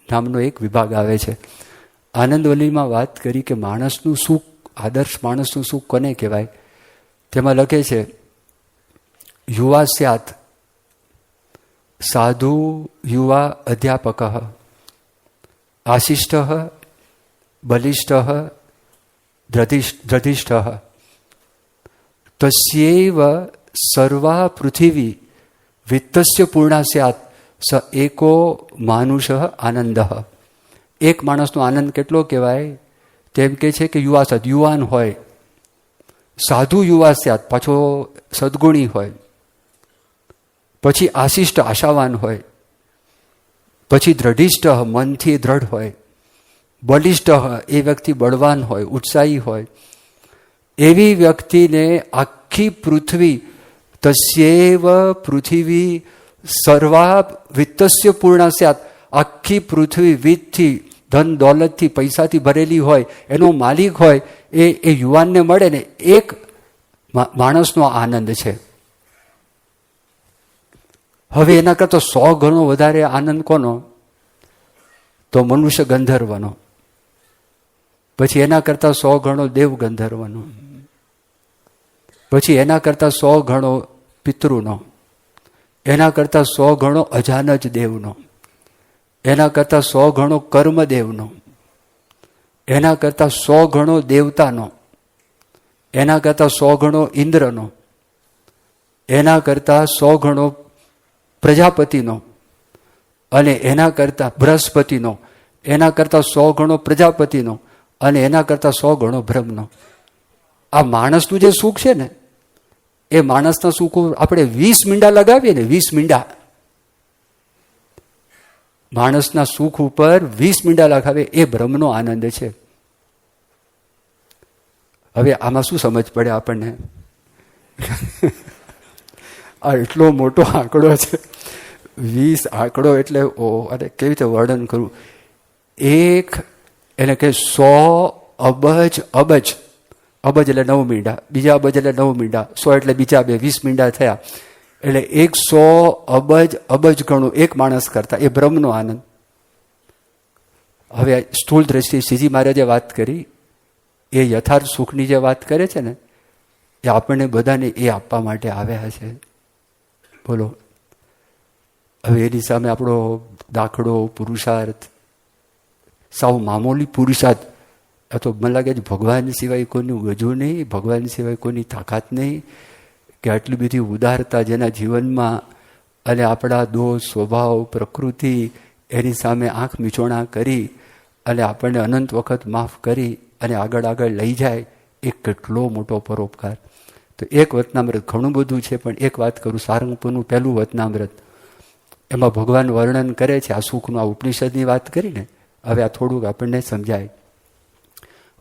S1: નામનો એક વિભાગ આવે છે. આનંદવલ્લીમાં વાત કરી કે માણસનું સુખ, આદર્શ માણસનું સુખ કોને કહેવાય. તેમાં લખે છે, યુવા સ્યાત સાધુ યુવા અધ્યાપક આશિષ્ટ બલિષ્ઠ દ્રધિષ્ઠ તસ્યૈવ સર્વા પૃથિવી વિત્તસ્ય પૂર્ણા સ્યાત સ એકો માનુષ આનંદ. એક માણસનો આનંદ કેટલો કહેવાય? તેમ કે છે કે યુવા સદ, યુવાન હોય, સાધુ યુવા સ્યાત, પાછો સદગુણી હોય, પછી આશિષ્ટ આશાવાન હોય, પછી દ્રઢિષ્ઠ મનથી દ્રઢ હોય, બલિષ્ઠ એ વ્યક્તિ બળવાન હોય, ઉત્સાહી હોય. એવી વ્યક્તિને આખી પૃથ્વી, તસ્યૈવ પૃથિવી સર્વા વિત્તસ્ય પૂર્ણા સ્યાત, આખી પૃથ્વી વિત્તથી, ધન દોલતથી, પૈસાથી ભરેલી હોય, એનો માલિક હોય, એ યુવાનને મળે ને, એક માણસનો આનંદ છે. હવે એના કરતાં 100 ગણો વધારે આનંદ કોનો? તો મનુષ્ય ગંધર્વનો. પછી એના કરતાં 100 ગણો દેવ ગંધર્વનો. પછી એના કરતાં 100 ગણો પિતૃનો. એના કરતાં 100 ગણો અજાનજ દેવનો. એના કરતાં 100 ગણો કર્મદેવનો. એના કરતાં 100 ગણો દેવતાનો. એના કરતાં 100 ગણો ઇન્દ્રનો. એના કરતાં 100 ગણો પ્રજાપતિનો. અને એના કરતાં બૃહસ્પતિનો. એના કરતાં 100 ગણો પ્રજાપતિનો. અને એના કરતાં 100 ગણો બ્રહ્મનો. આ માણસનું જે સુખ છે ને, એ માણસના સુખ આપણે 20 મીંડા લગાવીએ ને, 20 મીંડા માણસના સુખ ઉપર 20 મીંડા લગાવે, એ બ્રહ્મનો આનંદ છે. હવે આમાં શું સમજ પડે આપણને? આ એટલો મોટો આંકડો છે, 20 આંકડો એટલે અને કેવી રીતે વર્ણન કરું? એક એને કે 100 અબજ અબજ, અબજ એટલે 9 મીંડા, બીજા અબજ એટલે 9 મીંડા, 100 એટલે બીજા 2, 20 મીંડા થયા. એટલે 100 અબજ અબજ ગણું એક માણસ કરતા, એ બ્રહ્મનો આનંદ. હવે સ્થૂળ દ્રષ્ટિએ શ્રીજી મહારાજે વાત કરી, એ યથાર્થ સુખની જે વાત કરે છે ને, એ આપણને બધાને એ આપવા માટે આવ્યા છે. બોલો, હવે એની સામે આપણો દાખલો, પુરુષાર્થ, સાવ મામૂલી પુરુષાર્થ, આ તો મને લાગે છે ભગવાન સિવાય કોઈનું ગજું નહીં, ભગવાન સિવાય કોઈની તાકાત નહીં, કે આટલી બધી ઉદારતા જેના જીવનમાં, અને આપણા દોષ, સ્વભાવ, પ્રકૃતિ એની સામે આંખ મીચોણા કરી અને આપણને અનંત વખત માફ કરી અને આગળ આગળ લઈ જાય, એ કેટલો મોટો પરોપકાર. તો એક વતનામૃત ઘણું બધું છે, પણ એક વાત કરું, સારંગપુરનું પહેલું વતનામૃત, એમાં ભગવાન વર્ણન કરે છે આ સુખનું. આ ઉપનિષદની વાત કરીને હવે આ થોડુંક આપણને સમજાય.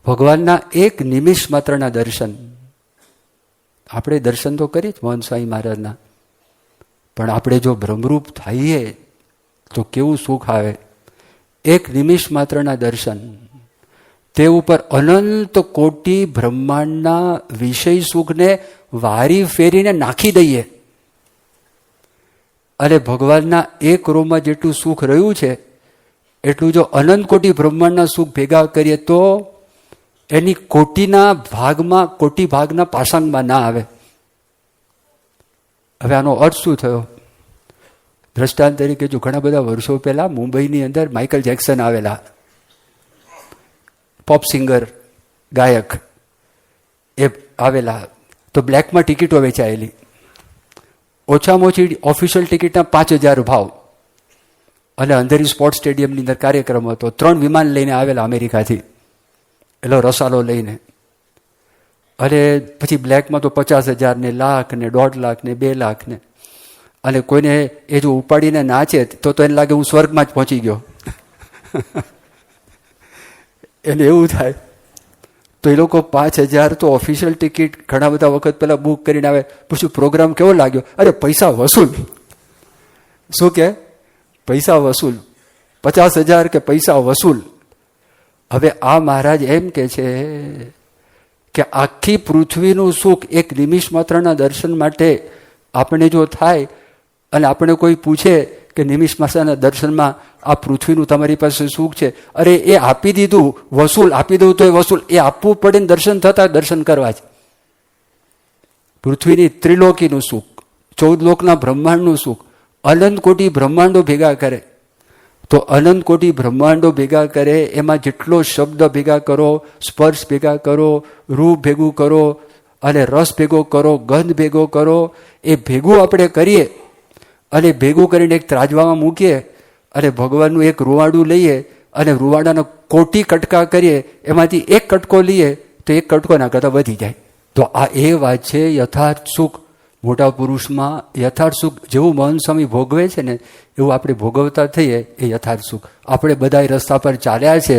S1: ભગવાનના એક નિમિષ માત્રના દર્શન, આપણે દર્શન તો કરી જ મોહન સ્વામી મહારાજના, પણ આપણે જો બ્રહ્મરૂપ થઈએ તો કેવું સુખ આવે. એક નિમિષ માત્રના દર્શન, તે ઉપર અનંત કોટી બ્રહ્માંડના વિષય સુખને વારી ફેરીને નાખી દઈએ, અને ભગવાનના એક રોમાં જેટલું સુખ રહ્યું છે એટલું જો અનંત કોટી બ્રહ્માંડના સુખ ભેગા કરીએ તો એની કોટીના ભાગમાં, કોટી ભાગના પાસાંગમાં ના આવે. હવે આનો અર્થ શું થયો? દ્રષ્ટાંત તરીકે જો ઘણા બધા વર્ષો પહેલા મુંબઈની અંદર માઇકલ જેક્સન આવેલા, પોપ સિંગર, ગાયક, એ આવેલા, તો બ્લેકમાં ટિકિટો વેચાયેલી. ઓછામાં ઓછી ઓફિશિયલ ટિકિટના 5,000 ભાવ, અને અંધેરી સ્પોર્ટ્સ સ્ટેડિયમની અંદર કાર્યક્રમ હતો. 3 વિમાન લઈને આવેલા અમેરિકાથી, એટલો રસાલો લઈને, અને પછી બ્લેકમાં તો 50,000 ને, લાખ ને, 1.5 લાખ ને, 2 લાખ ને, અને કોઈને એ જો ઉપાડીને નાચે તો એને લાગે હું સ્વર્ગમાં જ પહોંચી ગયો. એને એવું થાય. તો એ લોકો 5,000 તો ઓફિશિયલ ટિકિટ ઘણા બધા વખત પહેલા બુક કરીને આવે. પૂછ્યું પ્રોગ્રામ કેવો લાગ્યો? અરે પૈસા વસૂલ. શું કે? પૈસા વસૂલ. 50,000 કે પૈસા વસૂલ. હવે આ મહારાજ એમ કે છે કે આખી પૃથ્વીનું સુખ એક નિમિષ માત્રના દર્શન માટે આપણે જો થાય, અને આપણે કોઈ પૂછે કે નિમિષ માત્રના દર્શનમાં આ પૃથ્વીનું તમારી પાસે સુખ છે, અરે એ આપી દીધું, વસૂલ, આપી દઉં તો એ વસૂલ, એ આપવું પડે ને દર્શન થતા દર્શન કરવા જ. પૃથ્વીની ત્રિલોકીનું સુખ, 14 લોકના બ્રહ્માંડનું સુખ, અનંત કોટી બ્રહ્માંડો ભેગા કરે, તો અનંત કોટી બ્રહ્માંડો ભેગા કરે, એમાં જેટલો શબ્દ ભેગા કરો, સ્પર્શ ભેગા કરો, રૂપ ભેગું કરો, અને રસ ભેગો કરો, ગંધ ભેગો કરો, એ ભેગું આપણે કરીએ અને ભેગું કરીને એક ત્રાજવામાં મૂકીએ, અને ભગવાનનું એક રૂવાડું લઈએ અને રૂવાડાના કોટી કટકા કરીએ, એમાંથી એક કટકો લઈએ તો એક કટકો ના કરતા વધી જાય. તો આ એ વાત છે યથાર્થ સુખ. મોટા પુરુષમાં યથાર્થ સુખ જેવું મહંત સ્વામી ભોગવે છે ને, એવું આપણે ભોગવતા થઈએ એ યથાર્થ સુખ. આપણે બધા રસ્તા પર ચાલ્યા છે,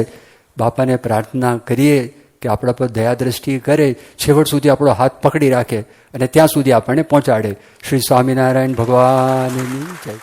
S1: બાપાને પ્રાર્થના કરીએ કે આપણા પર દયા દ્રષ્ટિ કરે, છેવટ સુધી આપણો હાથ પકડી રાખે અને ત્યાં સુધી આપણને પહોંચાડે. શ્રી સ્વામિનારાયણ ભગવાનની જય.